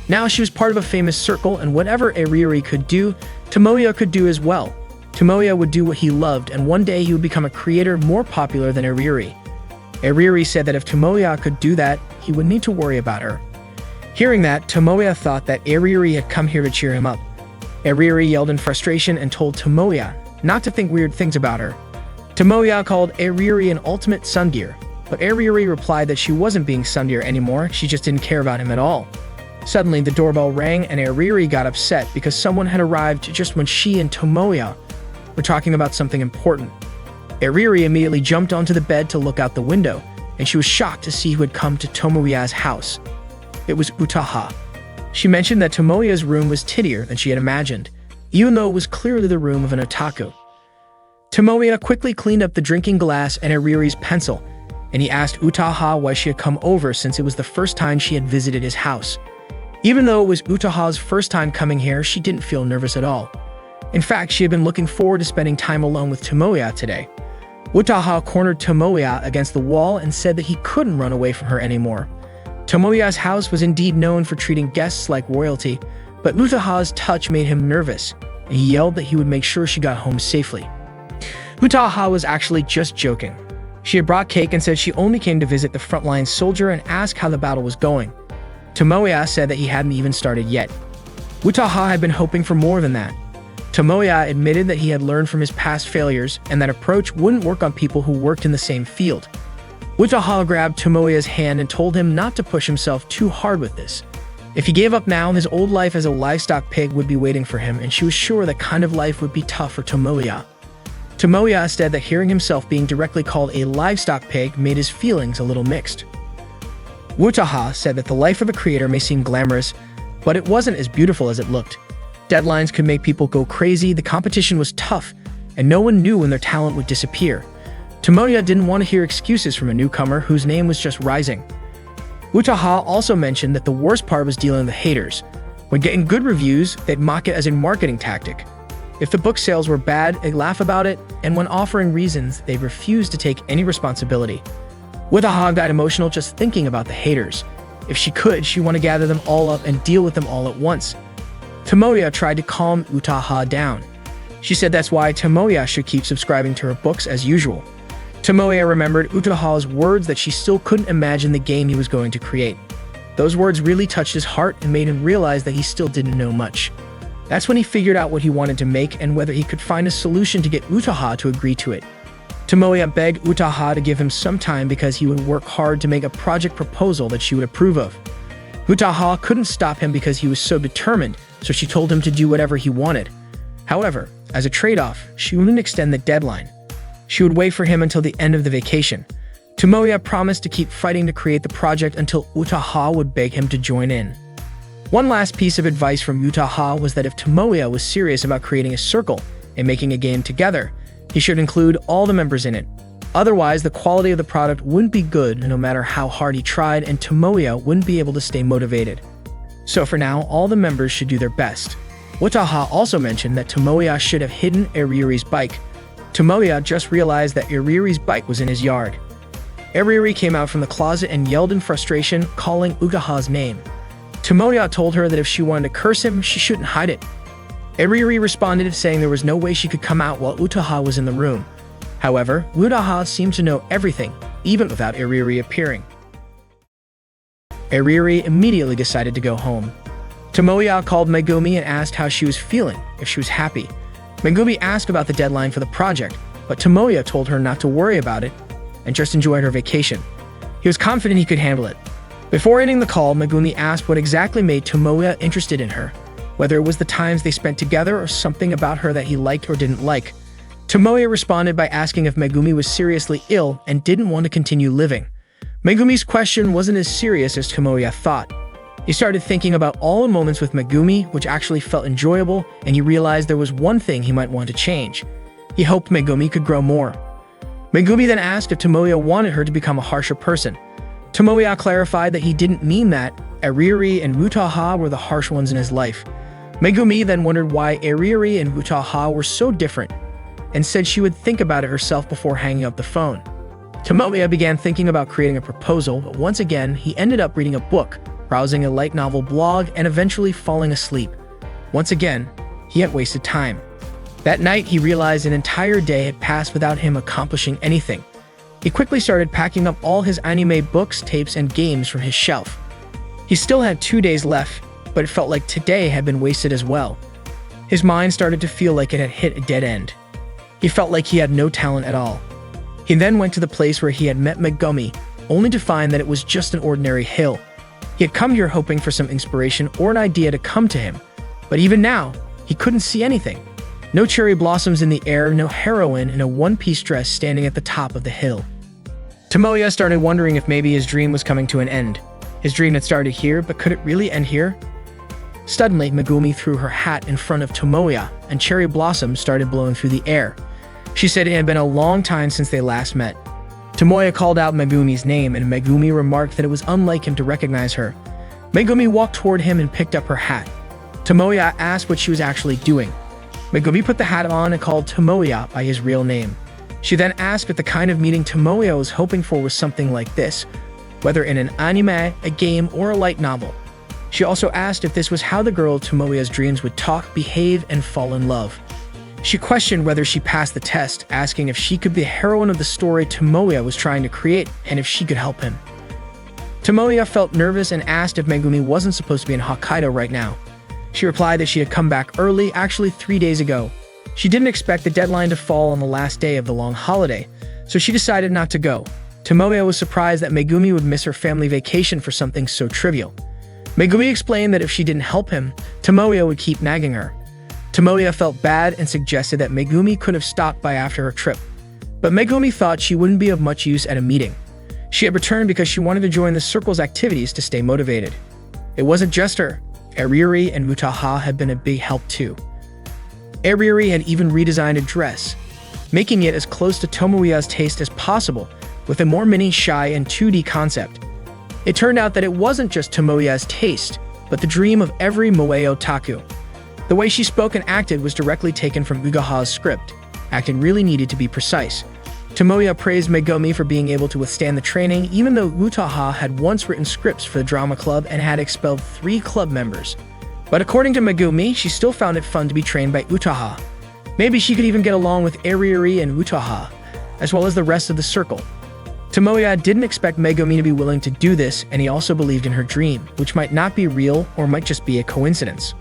Now she was part of a famous circle, and whatever Eriri could do, Tomoya could do as well. Tomoya would do what he loved, and one day he would become a creator more popular than Iriri. Iriri said that if Tomoya could do that, he wouldn't need to worry about her. Hearing that, Tomoya thought that Iriri had come here to cheer him up. Iriri yelled in frustration and told Tomoya not to think weird things about her. Tomoya called Iriri an ultimate sundeer, but Iriri replied that she wasn't being sundeer anymore, she just didn't care about him at all. Suddenly, the doorbell rang and Iriri got upset because someone had arrived just when she and Tomoya were talking about something important. Iriri immediately jumped onto the bed to look out the window, and she was shocked to see who had come to Tomoya's house. It was Utaha. She mentioned that Tomoya's room was tittier than she had imagined, even though it was clearly the room of an otaku. Tomoya quickly cleaned up the drinking glass and Iriri's pencil, and he asked Utaha why she had come over since it was the first time she had visited his house. Even though it was Utaha's first time coming here, she didn't feel nervous at all. In fact, she had been looking forward to spending time alone with Tomoya today. Utaha cornered Tomoya against the wall and said that he couldn't run away from her anymore. Tomoya's house was indeed known for treating guests like royalty, but Utaha's touch made him nervous, and he yelled that he would make sure she got home safely. Utaha was actually just joking. She had brought cake and said she only came to visit the frontline soldier and ask how the battle was going. Tomoya said that he hadn't even started yet. Utaha had been hoping for more than that. Tomoya admitted that he had learned from his past failures and that approach wouldn't work on people who worked in the same field. Utaha grabbed Tomoya's hand and told him not to push himself too hard with this. If he gave up now, his old life as a livestock pig would be waiting for him, and she was sure that kind of life would be tough for Tomoya. Tomoya said that hearing himself being directly called a livestock pig made his feelings a little mixed. Utaha said that the life of a creator may seem glamorous, but it wasn't as beautiful as it looked. Deadlines could make people go crazy, the competition was tough, and no one knew when their talent would disappear. Tomoya didn't want to hear excuses from a newcomer whose name was just rising. Utaha also mentioned that the worst part was dealing with the haters. When getting good reviews, they'd mock it as a marketing tactic. If the book sales were bad, they'd laugh about it, and when offering reasons, they'd refuse to take any responsibility. Utaha got emotional just thinking about the haters. If she could, she wanted to gather them all up and deal with them all at once. Tomoya tried to calm Utaha down. She said that's why Tomoya should keep subscribing to her books as usual. Tomoya remembered Utaha's words that she still couldn't imagine the game he was going to create. Those words really touched his heart and made him realize that he still didn't know much. That's when he figured out what he wanted to make and whether he could find a solution to get Utaha to agree to it. Tomoya begged Utaha to give him some time because he would work hard to make a project proposal that she would approve of. Utaha couldn't stop him because he was so determined, so she told him to do whatever he wanted. However, as a trade-off, she wouldn't extend the deadline. She would wait for him until the end of the vacation. Tomoya promised to keep fighting to create the project until Utaha would beg him to join in. One last piece of advice from Utaha was that if Tomoya was serious about creating a circle and making a game together, he should include all the members in it. Otherwise, the quality of the product wouldn't be good no matter how hard he tried, and Tomoya wouldn't be able to stay motivated. So for now, all the members should do their best. Utaha also mentioned that Tomoya should have hidden Iriri's bike. Tomoya just realized that Iriri's bike was in his yard. Iriri came out from the closet and yelled in frustration, calling Utaha's name. Tomoya told her that if she wanted to curse him, she shouldn't hide it. Iriri responded saying there was no way she could come out while Utaha was in the room. However, Utaha seemed to know everything, even without Iriri appearing. Iriri immediately decided to go home. Tomoya called Megumi and asked how she was feeling, if she was happy. Megumi asked about the deadline for the project, but Tomoya told her not to worry about it and just enjoy her vacation. He was confident he could handle it. Before ending the call, Megumi asked what exactly made Tomoya interested in her, whether it was the times they spent together or something about her that he liked or didn't like. Tomoya responded by asking if Megumi was seriously ill and didn't want to continue living. Megumi's question wasn't as serious as Tomoya thought. He started thinking about all the moments with Megumi, which actually felt enjoyable, and he realized there was one thing he might want to change. He hoped Megumi could grow more. Megumi then asked if Tomoya wanted her to become a harsher person. Tomoya clarified that he didn't mean that. Iriri and Utaha were the harsh ones in his life. Megumi then wondered why Iriri and Utaha were so different, and said she would think about it herself before hanging up the phone. Tomoya began thinking about creating a proposal, but once again, he ended up reading a book, browsing a light novel blog, and eventually falling asleep. Once again, he had wasted time. That night, he realized an entire day had passed without him accomplishing anything. He quickly started packing up all his anime books, tapes, and games from his shelf. He still had 2 days left, but it felt like today had been wasted as well. His mind started to feel like it had hit a dead end. He felt like he had no talent at all. He then went to the place where he had met Megumi, only to find that it was just an ordinary hill. He had come here hoping for some inspiration or an idea to come to him, but even now, he couldn't see anything. No cherry blossoms in the air, no heroine in a one-piece dress standing at the top of the hill. Tomoya started wondering if maybe his dream was coming to an end. His dream had started here, but could it really end here? Suddenly, Megumi threw her hat in front of Tomoya, and cherry blossoms started blowing through the air. She said it had been a long time since they last met. Tomoya called out Megumi's name, and Megumi remarked that it was unlike him to recognize her. Megumi walked toward him and picked up her hat. Tomoya asked what she was actually doing. Megumi put the hat on and called Tomoya by his real name. She then asked if the kind of meeting Tomoya was hoping for was something like this, whether in an anime, a game, or a light novel. She also asked if this was how the girl Tomoya's dreams would talk, behave, and fall in love. She questioned whether she passed the test, asking if she could be the heroine of the story Tomoya was trying to create and if she could help him. Tomoya felt nervous and asked if Megumi wasn't supposed to be in Hokkaido right now. She replied that she had come back early, actually 3 days ago. She didn't expect the deadline to fall on the last day of the long holiday, so she decided not to go. Tomoya was surprised that Megumi would miss her family vacation for something so trivial. Megumi explained that if she didn't help him, Tomoya would keep nagging her. Tomoya felt bad and suggested that Megumi could have stopped by after her trip. But Megumi thought she wouldn't be of much use at a meeting. She had returned because she wanted to join the circle's activities to stay motivated. It wasn't just her. Ariuri and Utaha had been a big help too. Ariuri had even redesigned a dress, making it as close to Tomoya's taste as possible, with a more mini, shy, and 2D concept. It turned out that it wasn't just Tomoya's taste, but the dream of every moe otaku. The way she spoke and acted was directly taken from Ugaha's script. Acting really needed to be precise. Tomoya praised Megumi for being able to withstand the training, even though Utaha had once written scripts for the drama club and had expelled 3 club members. But according to Megumi, she still found it fun to be trained by Utaha. Maybe she could even get along with Ariuri and Utaha, as well as the rest of the circle. Tomoya didn't expect Megumi to be willing to do this, and he also believed in her dream, which might not be real or might just be a coincidence.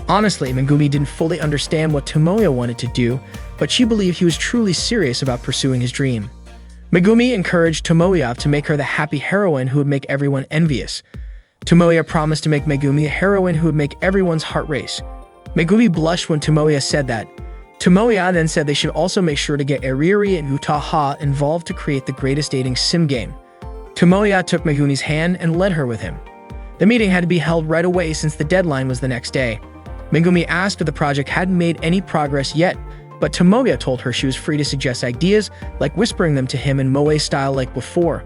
Honestly, Megumi didn't fully understand what Tomoya wanted to do, but she believed he was truly serious about pursuing his dream. Megumi encouraged Tomoya to make her the happy heroine who would make everyone envious. Tomoya promised to make Megumi a heroine who would make everyone's heart race. Megumi blushed when Tomoya said that. Tomoya then said they should also make sure to get Ariuri and Utaha involved to create the greatest dating sim game. Tomoya took Megumi's hand and led her with him. The meeting had to be held right away since the deadline was the next day. Megumi asked if the project hadn't made any progress yet, but Tomoya told her she was free to suggest ideas, like whispering them to him in moe style like before.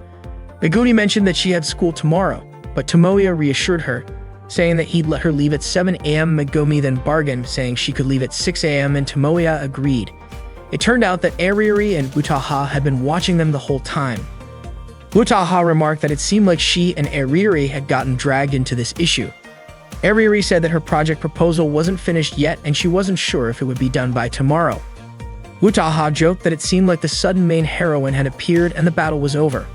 Megumi mentioned that she had school tomorrow, but Tomoya reassured her, saying that he'd let her leave at 7 a.m. Megumi then bargained, saying she could leave at 6 a.m. and Tomoya agreed. It turned out that Ariuri and Utaha had been watching them the whole time. Utaha remarked that it seemed like she and Ariuri had gotten dragged into this issue. Ariuri said that her project proposal wasn't finished yet and she wasn't sure if it would be done by tomorrow. Utaha joked that it seemed like the sudden main heroine had appeared and the battle was over.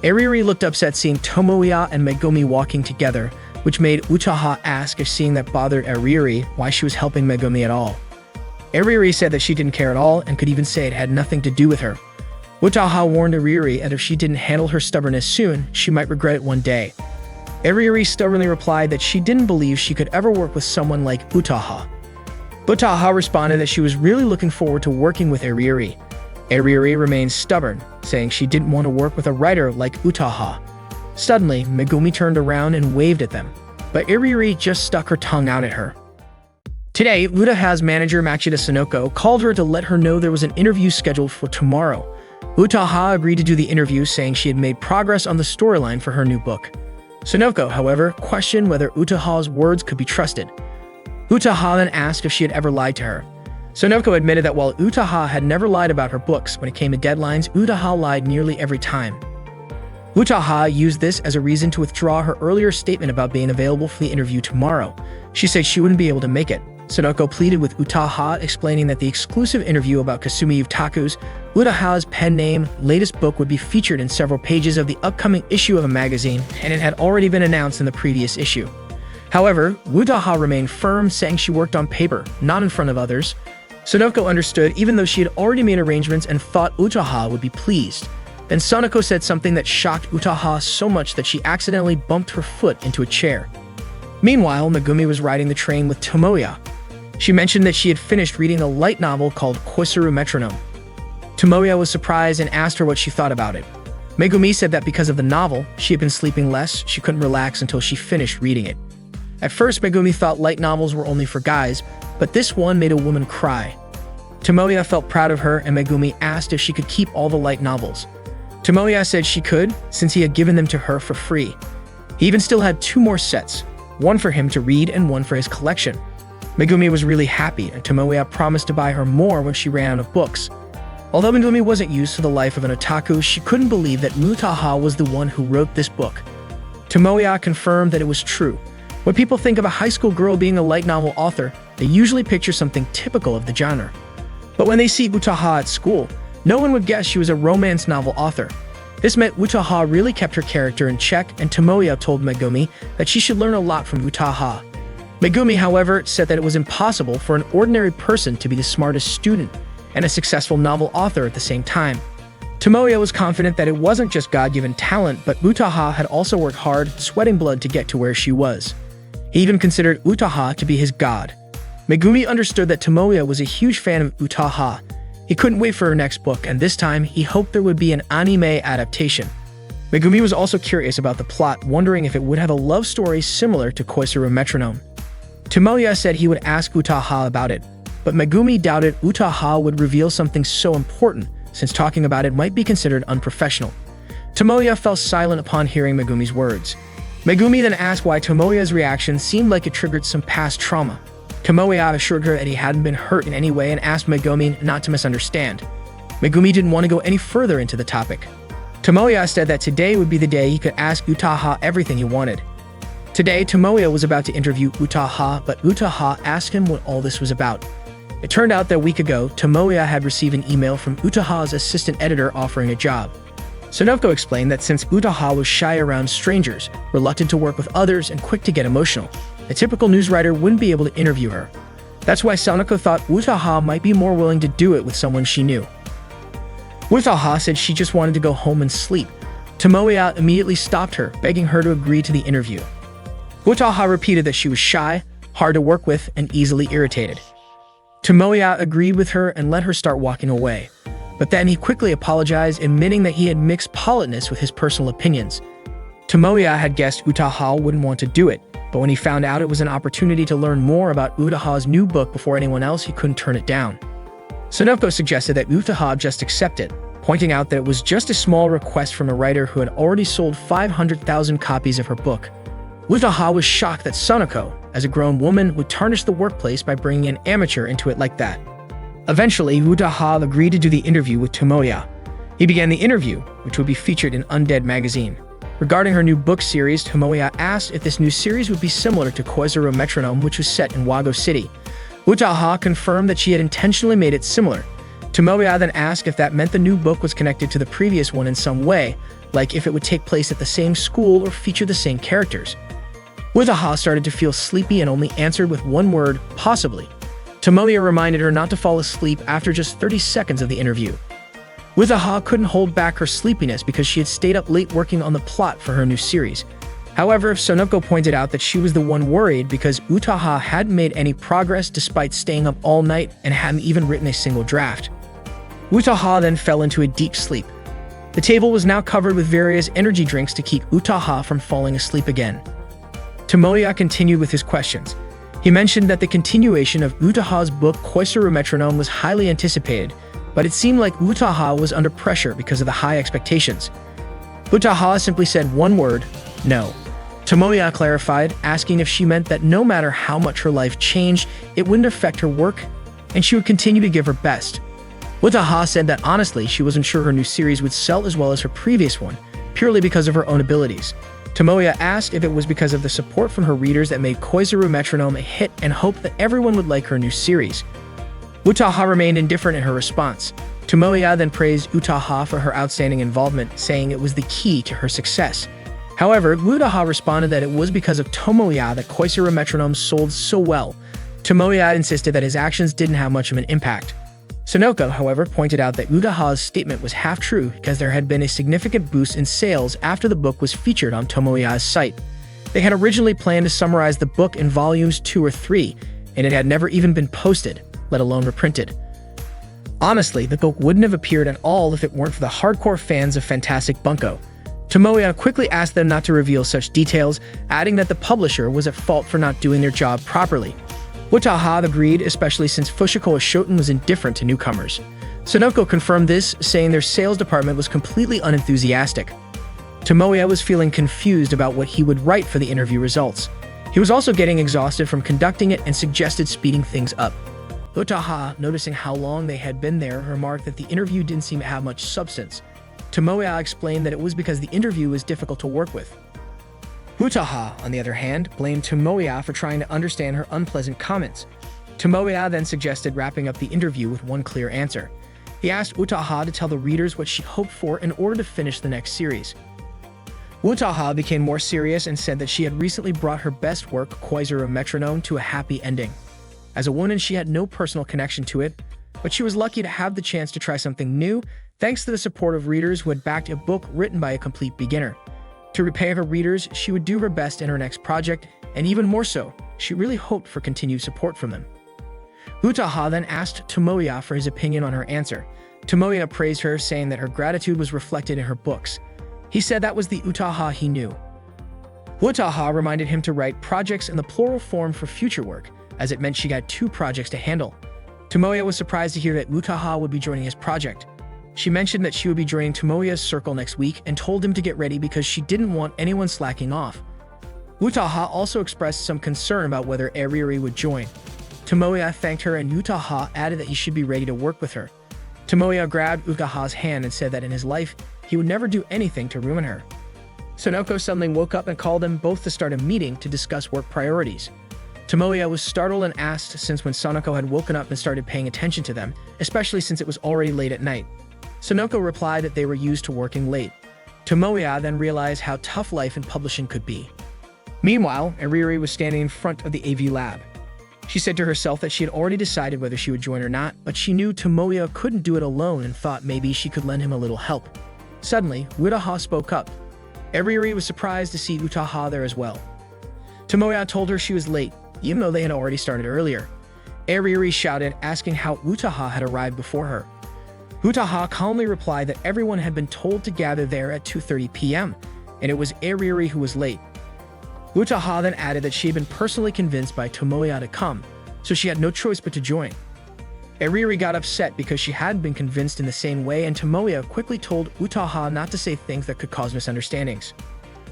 Ariuri looked upset seeing Tomoya and Megumi walking together, which made Utaha ask if seeing that bothered Ariuri why she was helping Megumi at all. Ariuri said that she didn't care at all and could even say it had nothing to do with her. Utaha warned Ariuri that if she didn't handle her stubbornness soon, she might regret it one day. Ariuri stubbornly replied that she didn't believe she could ever work with someone like Utaha. Utaha responded that she was really looking forward to working with Ariuri. Ariuri remained stubborn, saying she didn't want to work with a writer like Utaha. Suddenly, Megumi turned around and waved at them, but Ariuri just stuck her tongue out at her. Today, Utaha's manager Machida Sonoko called her to let her know there was an interview scheduled for tomorrow. Utaha agreed to do the interview, saying she had made progress on the storyline for her new book. Sonoko, however, questioned whether Utaha's words could be trusted. Utaha then asked if she had ever lied to her. Sonoko admitted that while Utaha had never lied about her books, when it came to deadlines, Utaha lied nearly every time. Utaha used this as a reason to withdraw her earlier statement about being available for the interview tomorrow. She said she wouldn't be able to make it. Sonoko pleaded with Utaha, explaining that the exclusive interview about Kasumi Utaku's Utaha's pen name latest book would be featured in several pages of the upcoming issue of a magazine, and it had already been announced in the previous issue. However, Utaha remained firm, saying she worked on paper, not in front of others. Sonoko understood, even though she had already made arrangements and thought Utaha would be pleased. Then Sonoko said something that shocked Utaha so much that she accidentally bumped her foot into a chair. Meanwhile, Megumi was riding the train with Tomoya. She mentioned that she had finished reading a light novel called Koisaru Metronome. Tomoya was surprised and asked her what she thought about it. Megumi said that because of the novel, she had been sleeping less, she couldn't relax until she finished reading it. At first, Megumi thought light novels were only for guys, but this one made a woman cry. Tomoya felt proud of her, and Megumi asked if she could keep all the light novels. Tomoya said she could, since he had given them to her for free. He even still had 2 more sets, one for him to read and one for his collection. Megumi was really happy, and Tomoya promised to buy her more when she ran out of books. Although Megumi wasn't used to the life of an otaku, she couldn't believe that Utaha was the one who wrote this book. Tomoya confirmed that it was true. When people think of a high school girl being a light novel author, they usually picture something typical of the genre. But when they see Utaha at school, no one would guess she was a romance novel author. This meant Utaha really kept her character in check, and Tomoya told Megumi that she should learn a lot from Utaha. Megumi, however, said that it was impossible for an ordinary person to be the smartest student and a successful novel author at the same time. Tomoya was confident that it wasn't just God-given talent, but Utaha had also worked hard, sweating blood to get to where she was. He even considered Utaha to be his god. Megumi understood that Tomoya was a huge fan of Utaha. He couldn't wait for her next book, and this time he hoped there would be an anime adaptation. Megumi was also curious about the plot, wondering if it would have a love story similar to Koisaru Metronome. Tomoya said he would ask Utaha about it, but Megumi doubted Utaha would reveal something so important, since talking about it might be considered unprofessional. Tomoya fell silent upon hearing Megumi's words. Megumi then asked why Tomoya's reaction seemed like it triggered some past trauma. Tomoya assured her that he hadn't been hurt in any way and asked Megumi not to misunderstand. Megumi didn't want to go any further into the topic. Tomoya said that today would be the day he could ask Utaha everything he wanted. Today, Tomoya was about to interview Utaha, but Utaha asked him what all this was about. It turned out that a week ago, Tomoya had received an email from Utaha's assistant editor offering a job. Sonoko explained that since Utaha was shy around strangers, reluctant to work with others, and quick to get emotional, a typical news writer wouldn't be able to interview her. That's why Sonoko thought Utaha might be more willing to do it with someone she knew. Utaha said she just wanted to go home and sleep. Tomoya immediately stopped her, begging her to agree to the interview. Utaha repeated that she was shy, hard to work with, and easily irritated. Tomoya agreed with her and let her start walking away. But then he quickly apologized, admitting that he had mixed politeness with his personal opinions. Tomoya had guessed Utaha wouldn't want to do it, but when he found out it was an opportunity to learn more about Utaha's new book before anyone else, he couldn't turn it down. Sonoko suggested that Utaha just accept it, pointing out that it was just a small request from a writer who had already sold 500,000 copies of her book. Utaha was shocked that Sonoko, as a grown woman, would tarnish the workplace by bringing an amateur into it like that. Eventually, Utaha agreed to do the interview with Tomoya. He began the interview, which would be featured in Undead magazine. Regarding her new book series, Tomoya asked if this new series would be similar to Koisaru Metronome, which was set in Wago City. Utaha confirmed that she had intentionally made it similar. Tomoya then asked if that meant the new book was connected to the previous one in some way, like if it would take place at the same school or feature the same characters. Utaha started to feel sleepy and only answered with one word, possibly. Tomoya reminded her not to fall asleep after just 30 seconds of the interview. Utaha couldn't hold back her sleepiness because she had stayed up late working on the plot for her new series. However, Sonoko pointed out that she was the one worried because Utaha hadn't made any progress despite staying up all night and hadn't even written a single draft. Utaha then fell into a deep sleep. The table was now covered with various energy drinks to keep Utaha from falling asleep again. Tomoya continued with his questions. He mentioned that the continuation of Utaha's book Koisaru Metronome was highly anticipated, but it seemed like Utaha was under pressure because of the high expectations. Utaha simply said one word, no. Tomoya clarified, asking if she meant that no matter how much her life changed, it wouldn't affect her work, and she would continue to give her best. Utaha said that honestly, she wasn't sure her new series would sell as well as her previous one, purely because of her own abilities. Tomoya asked if it was because of the support from her readers that made Koizuru Metronome a hit and hoped that everyone would like her new series. Utaha remained indifferent in her response. Tomoya then praised Utaha for her outstanding involvement, saying it was the key to her success. However, Utaha responded that it was because of Tomoya that Koizuru Metronome sold so well. Tomoya insisted that his actions didn't have much of an impact. Sonoko, however, pointed out that Utaha's statement was half true because there had been a significant boost in sales after the book was featured on Tomoya's site. They had originally planned to summarize the book in volumes 2 or 3, and it had never even been posted, let alone reprinted. Honestly, the book wouldn't have appeared at all if it weren't for the hardcore fans of Fantastic Bunko. Tomoya quickly asked them not to reveal such details, adding that the publisher was at fault for not doing their job properly. Utaha agreed, especially since Fushikoa Shoten was indifferent to newcomers. Sonoko confirmed this, saying their sales department was completely unenthusiastic. Tomoya was feeling confused about what he would write for the interview results. He was also getting exhausted from conducting it and suggested speeding things up. Utaha, noticing how long they had been there, remarked that the interview didn't seem to have much substance. Tomoya explained that it was because the interview was difficult to work with. Utaha, on the other hand, blamed Tomoya for trying to understand her unpleasant comments. Tomoya then suggested wrapping up the interview with one clear answer. He asked Utaha to tell the readers what she hoped for in order to finish the next series. Utaha became more serious and said that she had recently brought her best work, Koizuru Metronome, to a happy ending. As a woman, she had no personal connection to it, but she was lucky to have the chance to try something new, thanks to the support of readers who had backed a book written by a complete beginner. To repay her readers, she would do her best in her next project, and even more so, she really hoped for continued support from them. Utaha then asked Tomoya for his opinion on her answer. Tomoya praised her, saying that her gratitude was reflected in her books. He said that was the Utaha he knew. Utaha reminded him to write projects in the plural form for future work, as it meant she got 2 projects to handle. Tomoya was surprised to hear that Utaha would be joining his project. She mentioned that she would be joining Tomoya's circle next week and told him to get ready because she didn't want anyone slacking off. Utaha also expressed some concern about whether Eriri would join. Tomoya thanked her and Utaha added that he should be ready to work with her. Tomoya grabbed Utaha's hand and said that in his life, he would never do anything to ruin her. Sonoko suddenly woke up and called them both to start a meeting to discuss work priorities. Tomoya was startled and asked since when Sonoko had woken up and started paying attention to them, especially since it was already late at night. Sonoko replied that they were used to working late. Tomoya then realized how tough life in publishing could be. Meanwhile, Eriri was standing in front of the AV lab. She said to herself that she had already decided whether she would join or not, but she knew Tomoya couldn't do it alone and thought maybe she could lend him a little help. Suddenly, Utaha spoke up. Eriri was surprised to see Utaha there as well. Tomoya told her she was late, even though they had already started earlier. Eriri shouted, asking how Utaha had arrived before her. Utaha calmly replied that everyone had been told to gather there at 2:30 p.m., and it was Eriri who was late. Utaha then added that she had been personally convinced by Tomoya to come, so she had no choice but to join. Eriri got upset because she hadn't been convinced in the same way, and Tomoya quickly told Utaha not to say things that could cause misunderstandings.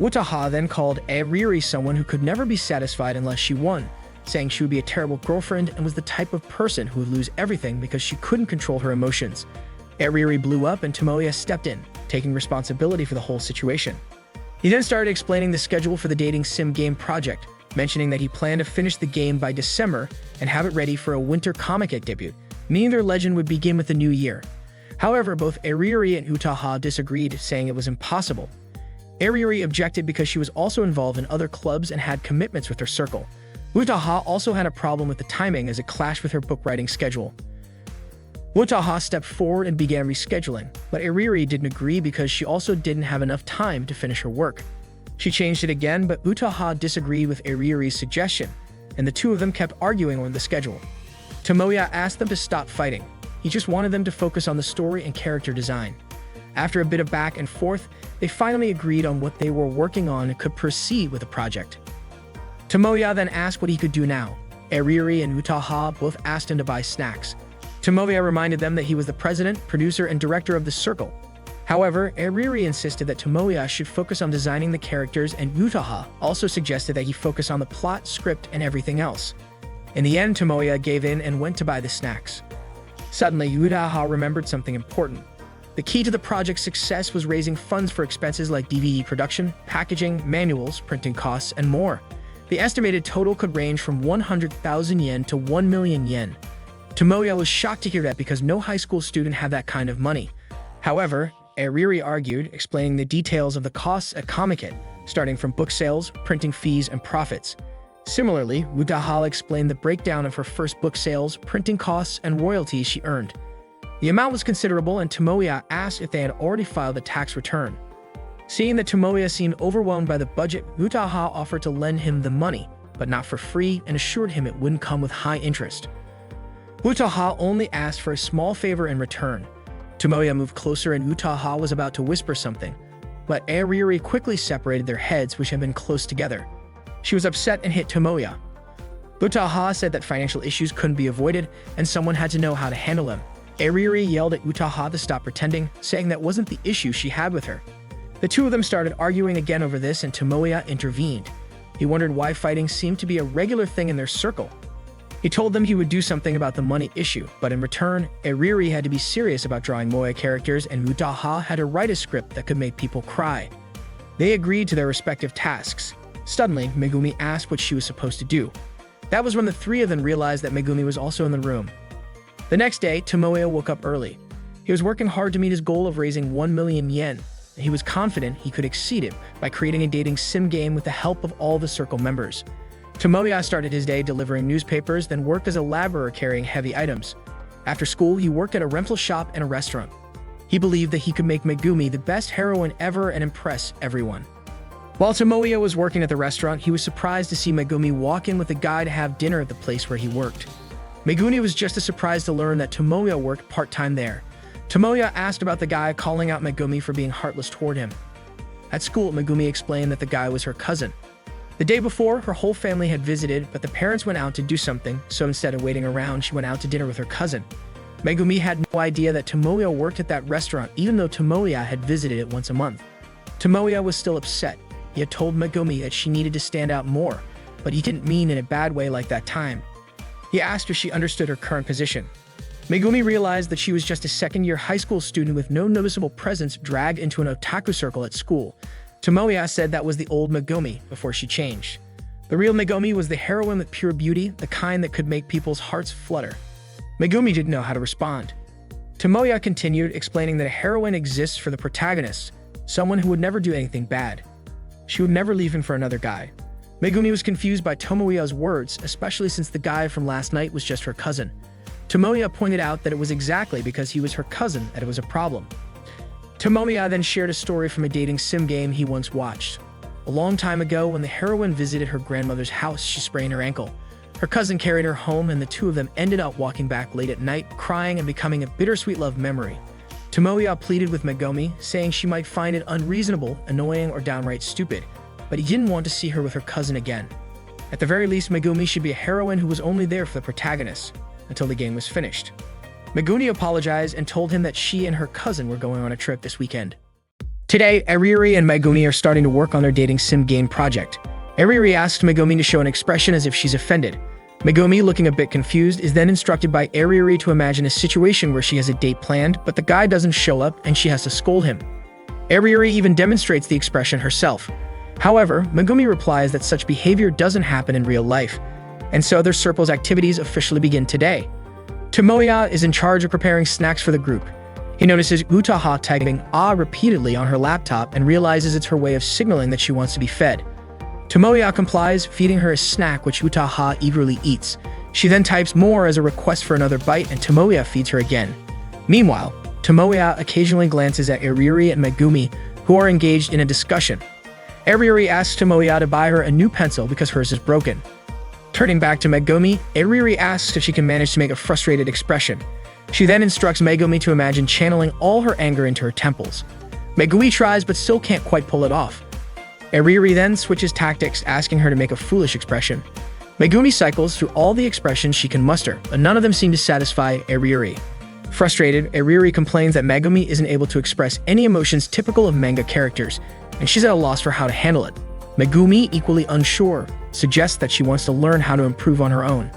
Utaha then called Eriri someone who could never be satisfied unless she won, saying she would be a terrible girlfriend and was the type of person who would lose everything because she couldn't control her emotions. Eriri blew up and Tomoya stepped in, taking responsibility for the whole situation. He then started explaining the schedule for the dating sim game project, mentioning that he planned to finish the game by December and have it ready for a winter comic debut, meaning their legend would begin with the new year. However, both Eriri and Utaha disagreed, saying it was impossible. Eriri objected because she was also involved in other clubs and had commitments with her circle. Utaha also had a problem with the timing as it clashed with her book writing schedule. Utaha stepped forward and began rescheduling, but Eriri didn't agree because she also didn't have enough time to finish her work. She changed it again, but Utaha disagreed with Eriri's suggestion, and the two of them kept arguing on the schedule. Tomoya asked them to stop fighting. He just wanted them to focus on the story and character design. After a bit of back and forth, they finally agreed on what they were working on and could proceed with the project. Tomoya then asked what he could do now. Eriri and Utaha both asked him to buy snacks. Tomoya reminded them that he was the president, producer, and director of the circle. However, Eriri insisted that Tomoya should focus on designing the characters, and Utaha also suggested that he focus on the plot, script, and everything else. In the end, Tomoya gave in and went to buy the snacks. Suddenly, Utaha remembered something important. The key to the project's success was raising funds for expenses like DVD production, packaging, manuals, printing costs, and more. The estimated total could range from 100,000 yen to 1 million yen. Tomoya was shocked to hear that because no high school student had that kind of money. However, Ariri argued, explaining the details of the costs at Comic-Con, starting from book sales, printing fees, and profits. Similarly, Utaha explained the breakdown of her first book sales, printing costs, and royalties she earned. The amount was considerable, and Tomoya asked if they had already filed a tax return. Seeing that Tomoya seemed overwhelmed by the budget, Utaha offered to lend him the money, but not for free, and assured him it wouldn't come with high interest. Utaha only asked for a small favor in return. Tomoya moved closer and Utaha was about to whisper something, but Ariri quickly separated their heads, which had been close together. She was upset and hit Tomoya. Utaha said that financial issues couldn't be avoided, and someone had to know how to handle them. Ariri yelled at Utaha to stop pretending, saying that wasn't the issue she had with her. The two of them started arguing again over this, and Tomoya intervened. He wondered why fighting seemed to be a regular thing in their circle. He told them he would do something about the money issue, but in return, Ariri had to be serious about drawing moe characters, and Utaha had to write a script that could make people cry. They agreed to their respective tasks. Suddenly, Megumi asked what she was supposed to do. That was when the three of them realized that Megumi was also in the room. The next day, Tomoya woke up early. He was working hard to meet his goal of raising 1 million yen, and he was confident he could exceed it by creating a dating sim game with the help of all the circle members. Tomoya started his day delivering newspapers, then worked as a laborer carrying heavy items. After school, he worked at a rental shop and a restaurant. He believed that he could make Megumi the best heroine ever and impress everyone. While Tomoya was working at the restaurant, he was surprised to see Megumi walk in with a guy to have dinner at the place where he worked. Megumi was just as surprised to learn that Tomoya worked part-time there. Tomoya asked about the guy calling out Megumi for being heartless toward him. At school, Megumi explained that the guy was her cousin. The day before, her whole family had visited, but the parents went out to do something, so instead of waiting around, she went out to dinner with her cousin. Megumi had no idea that Tomoya worked at that restaurant, even though Tomoya had visited it once a month. Tomoya was still upset. He had told Megumi that she needed to stand out more, but he didn't mean in a bad way like that time. He asked if she understood her current position. Megumi realized that she was just a second-year high school student with no noticeable presence dragged into an otaku circle at school. Tomoya said that was the old Megumi before she changed. The real Megumi was the heroine with pure beauty, the kind that could make people's hearts flutter. Megumi didn't know how to respond. Tomoya continued, explaining that a heroine exists for the protagonist, someone who would never do anything bad. She would never leave him for another guy. Megumi was confused by Tomoya's words, especially since the guy from last night was just her cousin. Tomoya pointed out that it was exactly because he was her cousin that it was a problem. Tomoya then shared a story from a dating sim game he once watched. A long time ago, when the heroine visited her grandmother's house, she sprained her ankle. Her cousin carried her home, and the two of them ended up walking back late at night, crying and becoming a bittersweet love memory. Tomoya pleaded with Megumi, saying she might find it unreasonable, annoying, or downright stupid, but he didn't want to see her with her cousin again. At the very least, Megumi should be a heroine who was only there for the protagonist, until the game was finished. Megumi apologized and told him that she and her cousin were going on a trip this weekend. Today, Ariri and Megumi are starting to work on their dating sim game project. Ariri asks Megumi to show an expression as if she's offended. Megumi, looking a bit confused, is then instructed by Ariri to imagine a situation where she has a date planned, but the guy doesn't show up and she has to scold him. Ariri even demonstrates the expression herself. However, Megumi replies that such behavior doesn't happen in real life, and so their circle's activities officially begin today. Tomoya is in charge of preparing snacks for the group. He notices Utaha typing "ah" repeatedly on her laptop and realizes it's her way of signaling that she wants to be fed. Tomoya complies, feeding her a snack which Utaha eagerly eats. She then types more as a request for another bite, and Tomoya feeds her again. Meanwhile, Tomoya occasionally glances at Ariri and Megumi, who are engaged in a discussion. Ariri asks Tomoya to buy her a new pencil because hers is broken. Turning back to Megumi, Ariri asks if she can manage to make a frustrated expression. She then instructs Megumi to imagine channeling all her anger into her temples. Megumi tries but still can't quite pull it off. Ariri then switches tactics, asking her to make a foolish expression. Megumi cycles through all the expressions she can muster, but none of them seem to satisfy Ariri. Frustrated, Ariri complains that Megumi isn't able to express any emotions typical of manga characters, and she's at a loss for how to handle it. Megumi, equally unsure, suggests that she wants to learn how to improve on her own.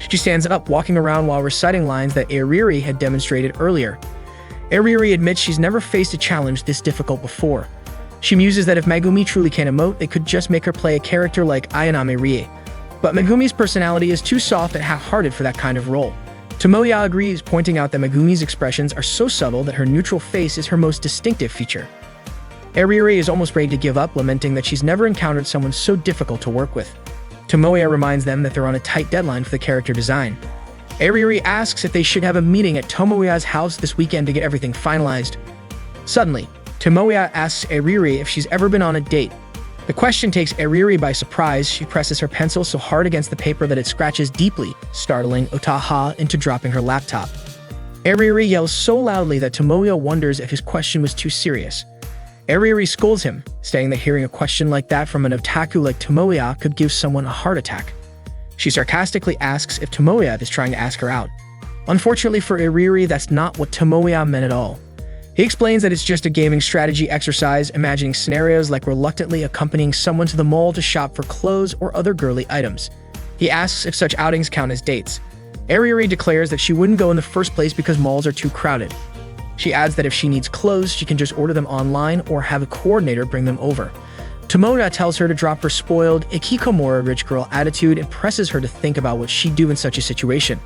She stands up, walking around while reciting lines that Ariri had demonstrated earlier. Ariuri admits she's never faced a challenge this difficult before. She muses that if Megumi truly can emote, they could just make her play a character like Ayanami Rie. But Megumi's personality is too soft and half-hearted for that kind of role. Tomoya agrees, pointing out that Megumi's expressions are so subtle that her neutral face is her most distinctive feature. Ariuri is almost ready to give up, lamenting that she's never encountered someone so difficult to work with. Tomoya reminds them that they're on a tight deadline for the character design. Ariuri asks if they should have a meeting at Tomoya's house this weekend to get everything finalized. Suddenly, Tomoya asks Ariuri if she's ever been on a date. The question takes Ariuri by surprise. She presses her pencil so hard against the paper that it scratches deeply, startling Otaha into dropping her laptop. Ariuri yells so loudly that Tomoya wonders if his question was too serious. Ariuri scolds him, saying that hearing a question like that from an otaku like Tomoya could give someone a heart attack. She sarcastically asks if Tomoya is trying to ask her out. Unfortunately for Ariuri, that's not what Tomoya meant at all. He explains that it's just a gaming strategy exercise, imagining scenarios like reluctantly accompanying someone to the mall to shop for clothes or other girly items. He asks if such outings count as dates. Ariuri declares that she wouldn't go in the first place because malls are too crowded. She adds that if she needs clothes, she can just order them online or have a coordinator bring them over. Tomoya tells her to drop her spoiled, ikikomori rich girl attitude and presses her to think about what she'd do in such a situation.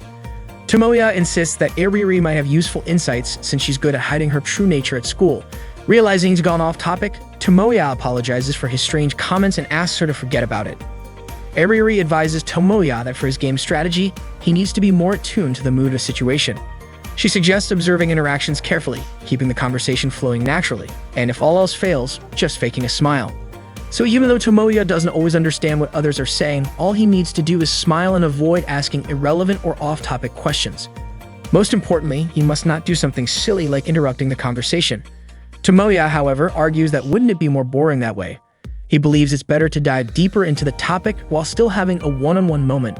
Tomoya insists that Ariuri might have useful insights since she's good at hiding her true nature at school. Realizing he's gone off topic, Tomoya apologizes for his strange comments and asks her to forget about it. Ariuri advises Tomoya that for his game strategy, he needs to be more attuned to the mood of the situation. She suggests observing interactions carefully, keeping the conversation flowing naturally, and if all else fails, just faking a smile. So even though Tomoya doesn't always understand what others are saying, all he needs to do is smile and avoid asking irrelevant or off-topic questions. Most importantly, he must not do something silly like interrupting the conversation. Tomoya, however, argues that wouldn't it be more boring that way? He believes it's better to dive deeper into the topic while still having a one-on-one moment.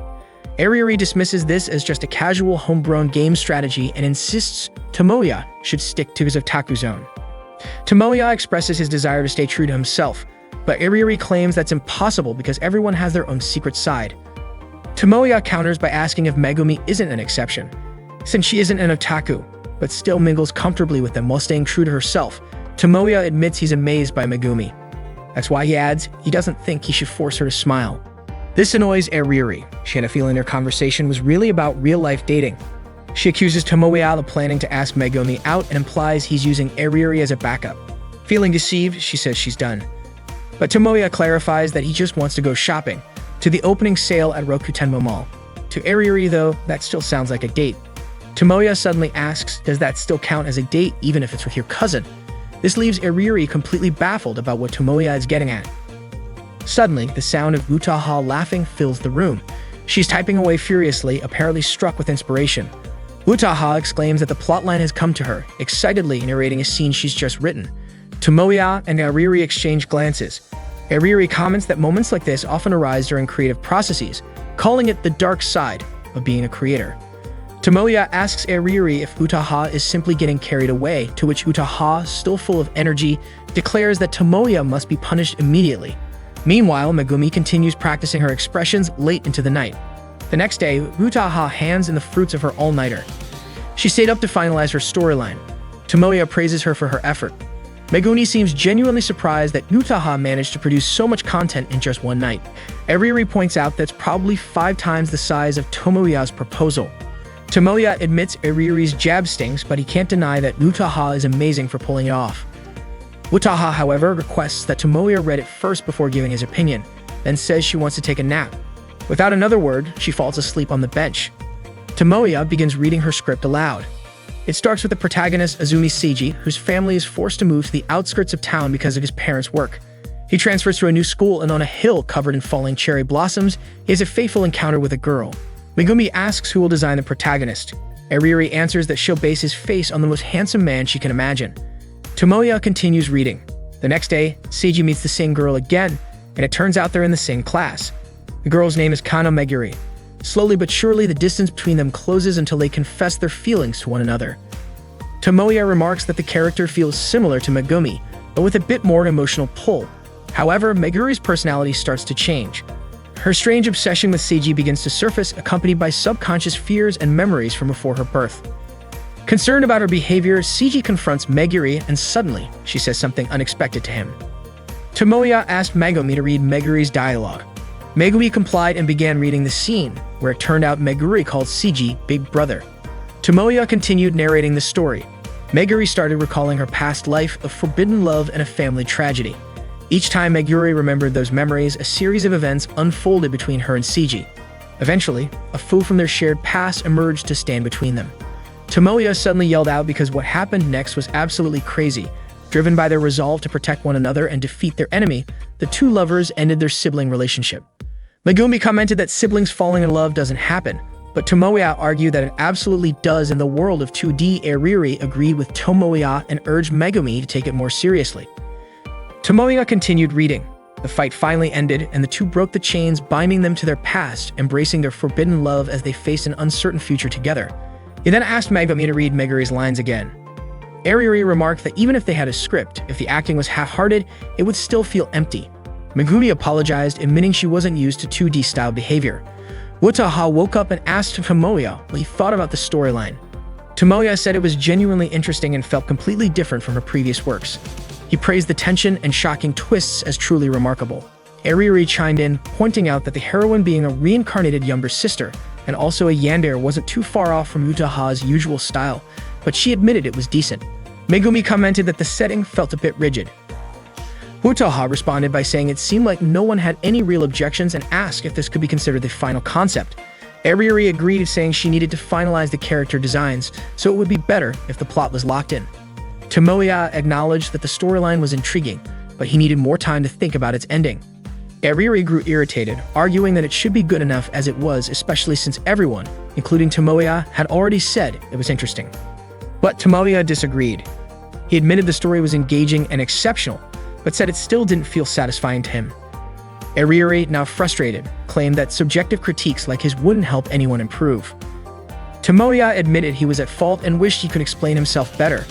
Ariuri dismisses this as just a casual homegrown game strategy and insists Tomoya should stick to his otaku zone. Tomoya expresses his desire to stay true to himself, but Ariuri claims that's impossible because everyone has their own secret side. Tomoya counters by asking if Megumi isn't an exception, since she isn't an otaku, but still mingles comfortably with them while staying true to herself. Tomoya admits he's amazed by Megumi. That's why he adds he doesn't think he should force her to smile. This annoys Ariuri. She had a feeling their conversation was really about real-life dating. She accuses Tomoya of planning to ask Megumi out and implies he's using Ariuri as a backup. Feeling deceived, she says she's done. But Tomoya clarifies that he just wants to go shopping, to the opening sale at Rokutenmo Mall. To Ariuri, though, that still sounds like a date. Tomoya suddenly asks, does that still count as a date even if it's with your cousin? This leaves Ariuri completely baffled about what Tomoya is getting at. Suddenly, the sound of Utaha laughing fills the room. She's typing away furiously, apparently struck with inspiration. Utaha exclaims that the plotline has come to her, excitedly narrating a scene she's just written. Tomoya and Ariuri exchange glances. Ariuri comments that moments like this often arise during creative processes, calling it the dark side of being a creator. Tomoya asks Ariuri if Utaha is simply getting carried away, to which Utaha, still full of energy, declares that Tomoya must be punished immediately. Meanwhile, Megumi continues practicing her expressions late into the night. The next day, Utaha hands in the fruits of her all-nighter. She stayed up to finalize her storyline. Tomoya praises her for her effort. Megumi seems genuinely surprised that Utaha managed to produce so much content in just one night. Ariuri points out that's probably 5 times the size of Tomoya's proposal. Tomoya admits Ariuri's jab stings, but he can't deny that Utaha is amazing for pulling it off. Utaha, however, requests that Tomoya read it first before giving his opinion, then says she wants to take a nap. Without another word, she falls asleep on the bench. Tomoya begins reading her script aloud. It starts with the protagonist Azumi Seiji, whose family is forced to move to the outskirts of town because of his parents' work. He transfers to a new school, and on a hill covered in falling cherry blossoms, he has a fateful encounter with a girl. Megumi asks who will design the protagonist. Ariuri answers that she'll base his face on the most handsome man she can imagine. Tomoya continues reading. The next day, Seiji meets the same girl again, and it turns out they're in the same class. The girl's name is Kano Meguri. Slowly but surely, the distance between them closes until they confess their feelings to one another. Tomoya remarks that the character feels similar to Megumi, but with a bit more emotional pull. However, Meguri's personality starts to change. Her strange obsession with Seiji begins to surface, accompanied by subconscious fears and memories from before her birth. Concerned about her behavior, Seiji confronts Meguri and suddenly, she says something unexpected to him. Tomoya asked Megumi to read Meguri's dialogue. Megumi complied and began reading the scene, where it turned out Meguri called Seiji Big Brother. Tomoya continued narrating the story. Meguri started recalling her past life of forbidden love and a family tragedy. Each time Meguri remembered those memories, a series of events unfolded between her and Seiji. Eventually, a foe from their shared past emerged to stand between them. Tomoya suddenly yelled out because what happened next was absolutely crazy. Driven by their resolve to protect one another and defeat their enemy, the two lovers ended their sibling relationship. Megumi commented that siblings falling in love doesn't happen, but Tomoya argued that it absolutely does in the world of 2D. Eriri agreed with Tomoya and urged Megumi to take it more seriously. Tomoya continued reading. The fight finally ended, and the two broke the chains binding them to their past, embracing their forbidden love as they faced an uncertain future together. He then asked Megumi to read Meguri's lines again. Eriri remarked that even if they had a script, if the acting was half-hearted, it would still feel empty. Megumi apologized, admitting she wasn't used to 2D-style behavior. Wataha woke up and asked Tomoya what he thought about the storyline. Tomoya said it was genuinely interesting and felt completely different from her previous works. He praised the tension and shocking twists as truly remarkable. Eriri chimed in, pointing out that the heroine being a reincarnated younger sister and also a yandere wasn't too far off from Wataha's usual style, but she admitted it was decent. Megumi commented that the setting felt a bit rigid. Wataha responded by saying it seemed like no one had any real objections and asked if this could be considered the final concept. Eriri agreed, saying she needed to finalize the character designs, so it would be better if the plot was locked in. Tomoya acknowledged that the storyline was intriguing, but he needed more time to think about its ending. Eriri grew irritated, arguing that it should be good enough as it was, especially since everyone, including Tomoya, had already said it was interesting. But Tomoya disagreed. He admitted the story was engaging and exceptional, but said it still didn't feel satisfying to him. Eriri, now frustrated, claimed that subjective critiques like his wouldn't help anyone improve. Tomoya admitted he was at fault and wished he could explain himself better.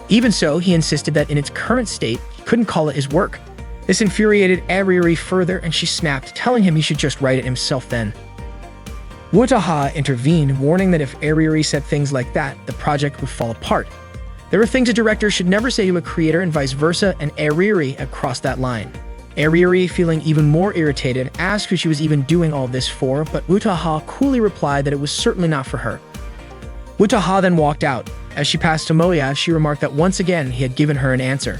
Even so, he insisted that in its current state, he couldn't call it his work. This infuriated Eriri further, and she snapped, telling him he should just write it himself then. Wataha intervened, warning that if Eriri said things like that, the project would fall apart. There are things a director should never say to a creator and vice versa, and Eriri had crossed that line. Eriri, feeling even more irritated, asked who she was even doing all this for, but Wataha coolly replied that it was certainly not for her. Wataha then walked out. As she passed Tomoya, she remarked that once again he had given her an answer.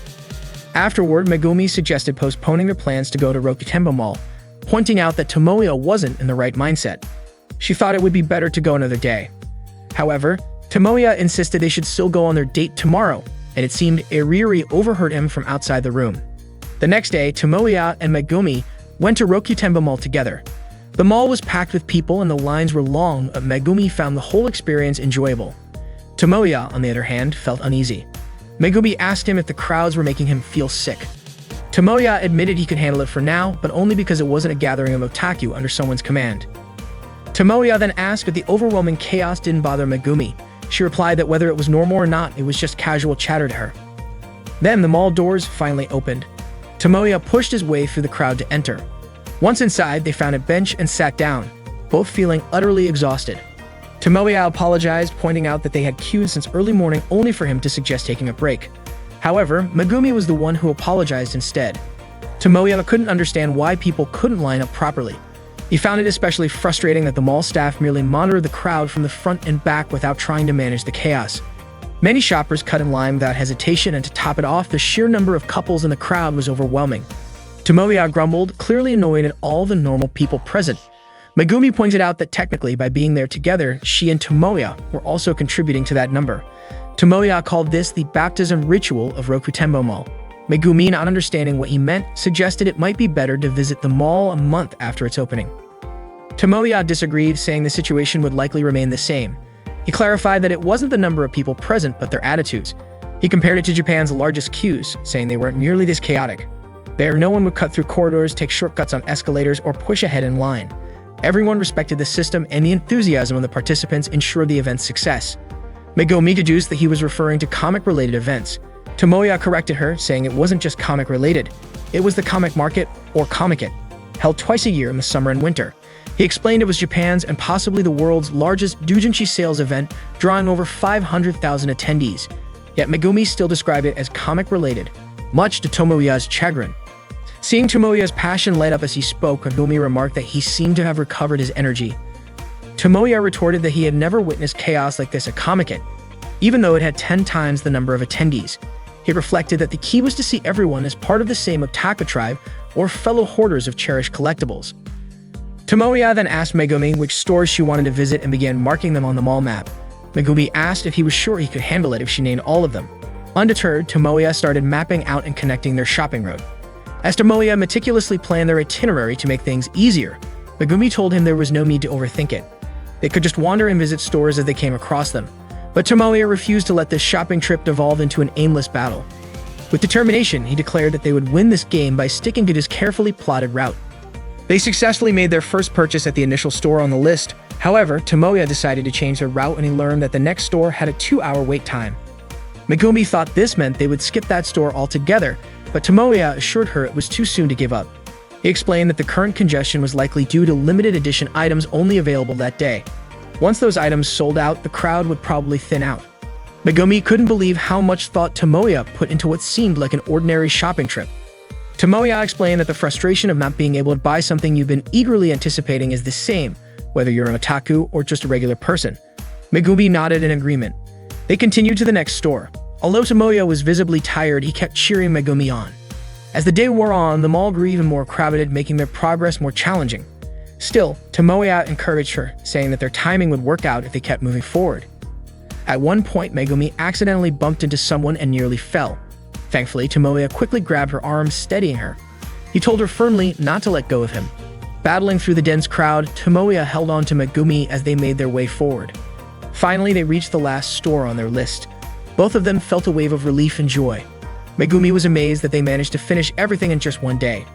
Afterward, Megumi suggested postponing their plans to go to Rokutembo Mall, pointing out that Tomoya wasn't in the right mindset. She thought it would be better to go another day. However, Tomoya insisted they should still go on their date tomorrow, and it seemed Eriri overheard him from outside the room. The next day, Tomoya and Megumi went to Rokutembo Mall together. The mall was packed with people and the lines were long, but Megumi found the whole experience enjoyable. Tomoya, on the other hand, felt uneasy. Megumi asked him if the crowds were making him feel sick. Tomoya admitted he could handle it for now, but only because it wasn't a gathering of otaku under someone's command. Tomoya then asked if the overwhelming chaos didn't bother Megumi. She replied that whether it was normal or not, it was just casual chatter to her. Then the mall doors finally opened. Tomoya pushed his way through the crowd to enter. Once inside, they found a bench and sat down, both feeling utterly exhausted. Tomoya apologized, pointing out that they had queued since early morning only for him to suggest taking a break. However, Megumi was the one who apologized instead. Tomoya couldn't understand why people couldn't line up properly. He found it especially frustrating that the mall staff merely monitored the crowd from the front and back without trying to manage the chaos. Many shoppers cut in line without hesitation, and to top it off, the sheer number of couples in the crowd was overwhelming. Tomoya grumbled, clearly annoyed at all the normal people present. Megumi pointed out that technically, by being there together, she and Tomoya were also contributing to that number. Tomoya called this the baptism ritual of Rokutembo Mall. Megumi, not understanding what he meant, suggested it might be better to visit the mall a month after its opening. Tomoya disagreed, saying the situation would likely remain the same. He clarified that it wasn't the number of people present, but their attitudes. He compared it to Japan's largest queues, saying they weren't nearly this chaotic. There, no one would cut through corridors, take shortcuts on escalators, or push ahead in line. Everyone respected the system, and the enthusiasm of the participants ensured the event's success. Megumi deduced that he was referring to comic-related events. Tomoya corrected her, saying it wasn't just comic-related. It was the comic market, or Comic-It, held twice a year in the summer and winter. He explained it was Japan's and possibly the world's largest doujinshi sales event, drawing over 500,000 attendees. Yet Megumi still described it as comic-related, much to Tomoya's chagrin. Seeing Tomoya's passion light up as he spoke, Megumi remarked that he seemed to have recovered his energy. Tomoya retorted that he had never witnessed chaos like this at Comic-Con, even though it had 10 times the number of attendees. He reflected that the key was to see everyone as part of the same Otaku tribe or fellow hoarders of cherished collectibles. Tomoya then asked Megumi which stores she wanted to visit and began marking them on the mall map. Megumi asked if he was sure he could handle it if she named all of them. Undeterred, Tomoya started mapping out and connecting their shopping route. As Tomoya meticulously planned their itinerary to make things easier, Megumi told him there was no need to overthink it. They could just wander and visit stores as they came across them. But Tomoya refused to let this shopping trip devolve into an aimless battle. With determination, he declared that they would win this game by sticking to his carefully plotted route. They successfully made their first purchase at the initial store on the list. However, Tomoya decided to change their route when he learned that the next store had a 2-hour wait time. Megumi thought this meant they would skip that store altogether, but Tomoya assured her it was too soon to give up. He explained that the current congestion was likely due to limited edition items only available that day. Once those items sold out, the crowd would probably thin out. Megumi couldn't believe how much thought Tomoya put into what seemed like an ordinary shopping trip. Tomoya explained that the frustration of not being able to buy something you've been eagerly anticipating is the same, whether you're an otaku or just a regular person. Megumi nodded in agreement. They continued to the next store. Although Tomoya was visibly tired, he kept cheering Megumi on. As the day wore on, the mall grew even more crowded, making their progress more challenging. Still, Tomoya encouraged her, saying that their timing would work out if they kept moving forward. At one point, Megumi accidentally bumped into someone and nearly fell. Thankfully, Tomoya quickly grabbed her arm, steadying her. He told her firmly not to let go of him. Battling through the dense crowd, Tomoya held on to Megumi as they made their way forward. Finally, they reached the last store on their list. Both of them felt a wave of relief and joy. Megumi was amazed that they managed to finish everything in just one day.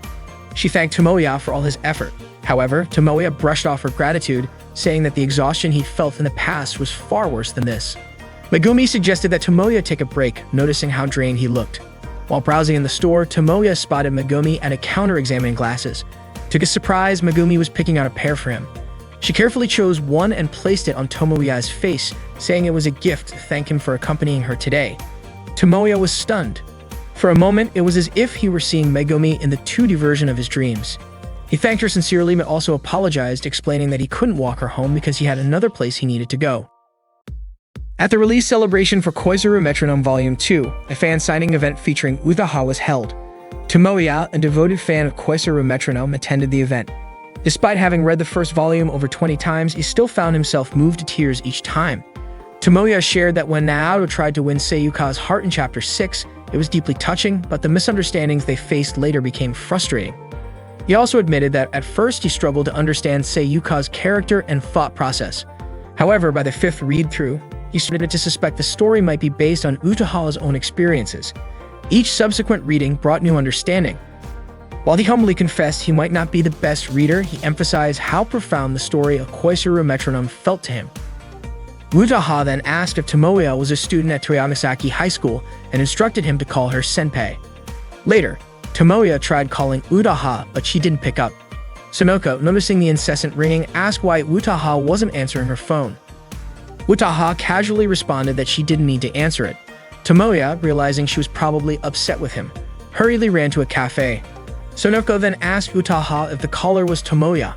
She thanked Tomoya for all his effort. However, Tomoya brushed off her gratitude, saying that the exhaustion he'd felt in the past was far worse than this. Megumi suggested that Tomoya take a break, noticing how drained he looked. While browsing in the store, Tomoya spotted Megumi at a counter examining glasses. To his surprise, Megumi was picking out a pair for him. She carefully chose one and placed it on Tomoya's face, saying it was a gift to thank him for accompanying her today. Tomoya was stunned. For a moment, it was as if he were seeing Megumi in the 2D version of his dreams. He thanked her sincerely but also apologized, explaining that he couldn't walk her home because he had another place he needed to go. At the release celebration for Koizuru Metronome Volume 2, a fan signing event featuring Utaha was held. Tomoya, a devoted fan of Koizuru Metronome, attended the event. Despite having read the first volume over 20 times, he still found himself moved to tears each time. Tomoya shared that when Naoto tried to win Seiyuka's heart in Chapter 6, it was deeply touching, but the misunderstandings they faced later became frustrating. He also admitted that at first he struggled to understand Seiyuka's character and thought process. However, by the 5th read-through, he started to suspect the story might be based on Utaha's own experiences. Each subsequent reading brought new understanding. While he humbly confessed he might not be the best reader, he emphasized how profound the story of Koizuru Metronome felt to him. Utaha then asked if Tomoya was a student at Toyamasaki High School and instructed him to call her senpai. Later, Tomoya tried calling Utaha, but she didn't pick up. Sonoko, noticing the incessant ringing, asked why Utaha wasn't answering her phone. Utaha casually responded that she didn't need to answer it. Tomoya, realizing she was probably upset with him, hurriedly ran to a cafe. Sonoko then asked Utaha if the caller was Tomoya.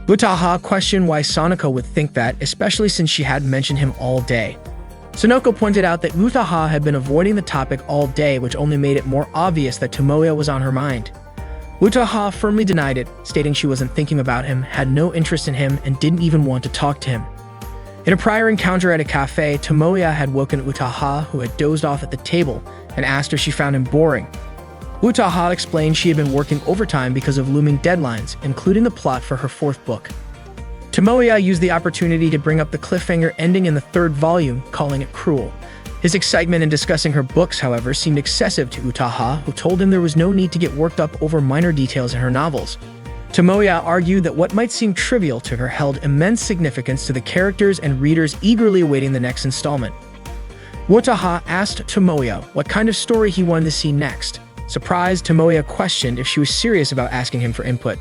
Utaha questioned why Sonoko would think that, especially since she had mentioned him all day. Sonoko pointed out that Utaha had been avoiding the topic all day, which only made it more obvious that Tomoya was on her mind. Utaha firmly denied it, stating she wasn't thinking about him, had no interest in him, and didn't even want to talk to him. In a prior encounter at a cafe, Tomoya had woken Utaha, who had dozed off at the table, and asked if she found him boring. Utaha explained she had been working overtime because of looming deadlines, including the plot for her 4th book. Tomoya used the opportunity to bring up the cliffhanger ending in the 3rd volume, calling it cruel. His excitement in discussing her books, however, seemed excessive to Utaha, who told him there was no need to get worked up over minor details in her novels. Tomoya argued that what might seem trivial to her held immense significance to the characters and readers eagerly awaiting the next installment. Utaha asked Tomoya what kind of story he wanted to see next. Surprised, Tomoya questioned if she was serious about asking him for input.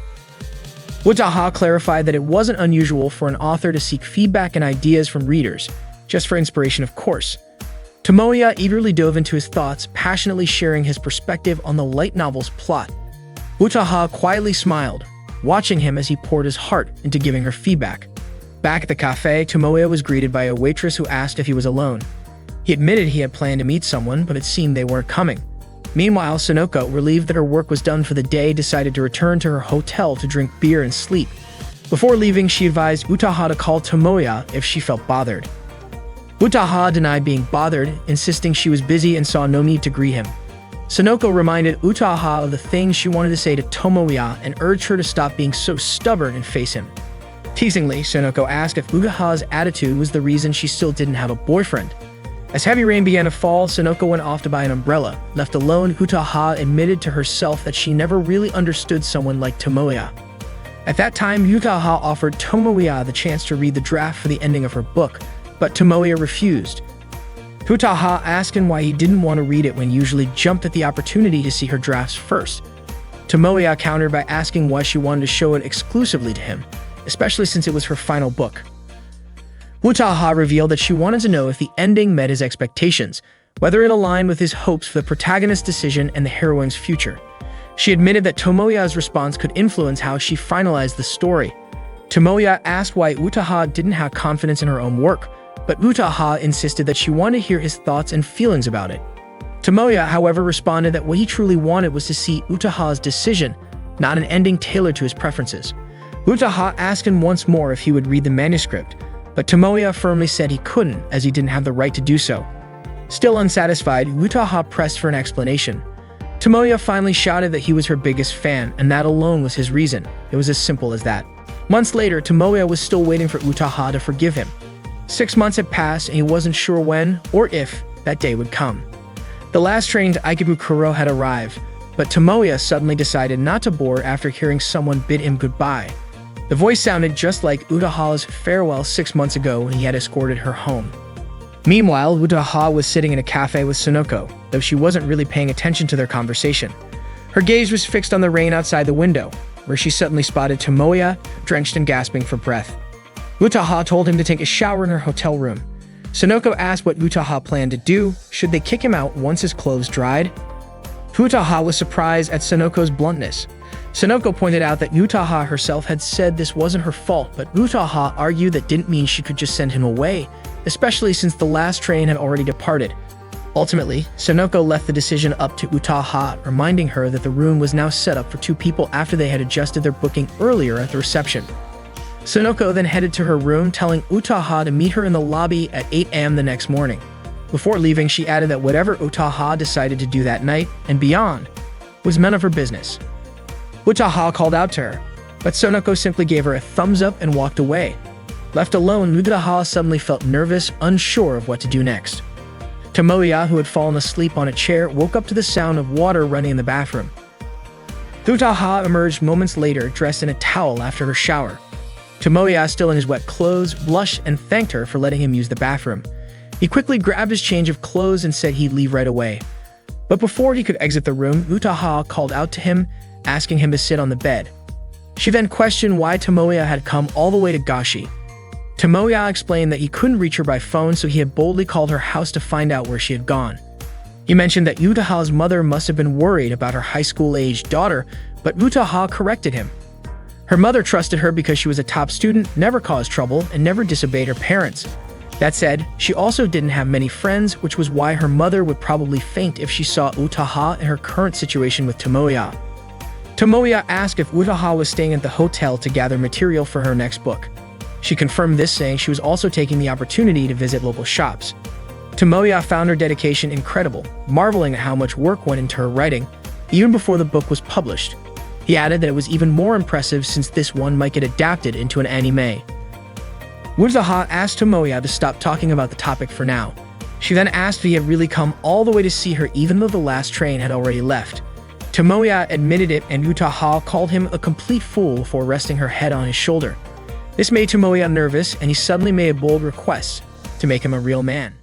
Utaha clarified that it wasn't unusual for an author to seek feedback and ideas from readers, just for inspiration, of course. Tomoya eagerly dove into his thoughts, passionately sharing his perspective on the light novel's plot. Utaha quietly smiled, watching him as he poured his heart into giving her feedback. Back at the cafe, Tomoya was greeted by a waitress who asked if he was alone. He admitted he had planned to meet someone, but it seemed they weren't coming. Meanwhile, Sonoko, relieved that her work was done for the day, decided to return to her hotel to drink beer and sleep. Before leaving, she advised Utaha to call Tomoya if she felt bothered. Utaha denied being bothered, insisting she was busy and saw no need to greet him. Sonoko reminded Utaha of the things she wanted to say to Tomoya and urged her to stop being so stubborn and face him. Teasingly, Sonoko asked if Utaha's attitude was the reason she still didn't have a boyfriend. As heavy rain began to fall, Sonoko went off to buy an umbrella. Left alone, Utaha admitted to herself that she never really understood someone like Tomoya. At that time, Utaha offered Tomoya the chance to read the draft for the ending of her book, but Tomoya refused. Utaha asked him why he didn't want to read it when he usually jumped at the opportunity to see her drafts first. Tomoya countered by asking why she wanted to show it exclusively to him, especially since it was her final book. Utaha revealed that she wanted to know if the ending met his expectations, whether it aligned with his hopes for the protagonist's decision and the heroine's future. She admitted that Tomoya's response could influence how she finalized the story. Tomoya asked why Utaha didn't have confidence in her own work, but Utaha insisted that she wanted to hear his thoughts and feelings about it. Tomoya, however, responded that what he truly wanted was to see Utaha's decision, not an ending tailored to his preferences. Utaha asked him once more if he would read the manuscript, but Tomoya firmly said he couldn't, as he didn't have the right to do so. Still unsatisfied, Utaha pressed for an explanation. Tomoya finally shouted that he was her biggest fan, and that alone was his reason. It was as simple as that. Months later, Tomoya was still waiting for Utaha to forgive him. 6 months had passed, and he wasn't sure when, or if, that day would come. The last train to Ikebukuro had arrived, but Tomoya suddenly decided not to board after hearing someone bid him goodbye. The voice sounded just like Utaha's farewell 6 months ago when he had escorted her home. Meanwhile, Utaha was sitting in a cafe with Sonoko, though she wasn't really paying attention to their conversation. Her gaze was fixed on the rain outside the window, where she suddenly spotted Tomoya, drenched and gasping for breath. Utaha told him to take a shower in her hotel room. Sonoko asked what Utaha planned to do. Should they kick him out once his clothes dried? Utaha was surprised at Sonoko's bluntness. Sonoko pointed out that Utaha herself had said this wasn't her fault, but Utaha argued that didn't mean she could just send him away, especially since the last train had already departed. Ultimately, Sonoko left the decision up to Utaha, reminding her that the room was now set up for 2 people after they had adjusted their booking earlier at the reception. Sonoko then headed to her room, telling Utaha to meet her in the lobby at 8 a.m. the next morning. Before leaving, she added that whatever Utaha decided to do that night and beyond was none of her business. Utaha called out to her, but Sonoko simply gave her a thumbs up and walked away. Left alone, Utaha suddenly felt nervous, unsure of what to do next. Tomoya, who had fallen asleep on a chair, woke up to the sound of water running in the bathroom. Utaha emerged moments later, dressed in a towel after her shower. Tomoya, still in his wet clothes, blushed and thanked her for letting him use the bathroom. He quickly grabbed his change of clothes and said he'd leave right away. But before he could exit the room, Utaha called out to him, asking him to sit on the bed. She then questioned why Tomoya had come all the way to Gashi. Tomoya explained that he couldn't reach her by phone, so he had boldly called her house to find out where she had gone. He mentioned that Utaha's mother must have been worried about her high school-aged daughter, but Utaha corrected him. Her mother trusted her because she was a top student, never caused trouble, and never disobeyed her parents. That said, she also didn't have many friends, which was why her mother would probably faint if she saw Utaha in her current situation with Tomoya. Tomoya asked if Utaha was staying at the hotel to gather material for her next book. She confirmed this, saying she was also taking the opportunity to visit local shops. Tomoya found her dedication incredible, marveling at how much work went into her writing, even before the book was published. He added that it was even more impressive since this one might get adapted into an anime. Utaha asked Tomoya to stop talking about the topic for now. She then asked if he had really come all the way to see her even though the last train had already left. Tomoya admitted it, and Utaha called him a complete fool before resting her head on his shoulder. This made Tomoya nervous, and he suddenly made a bold request to make him a real man.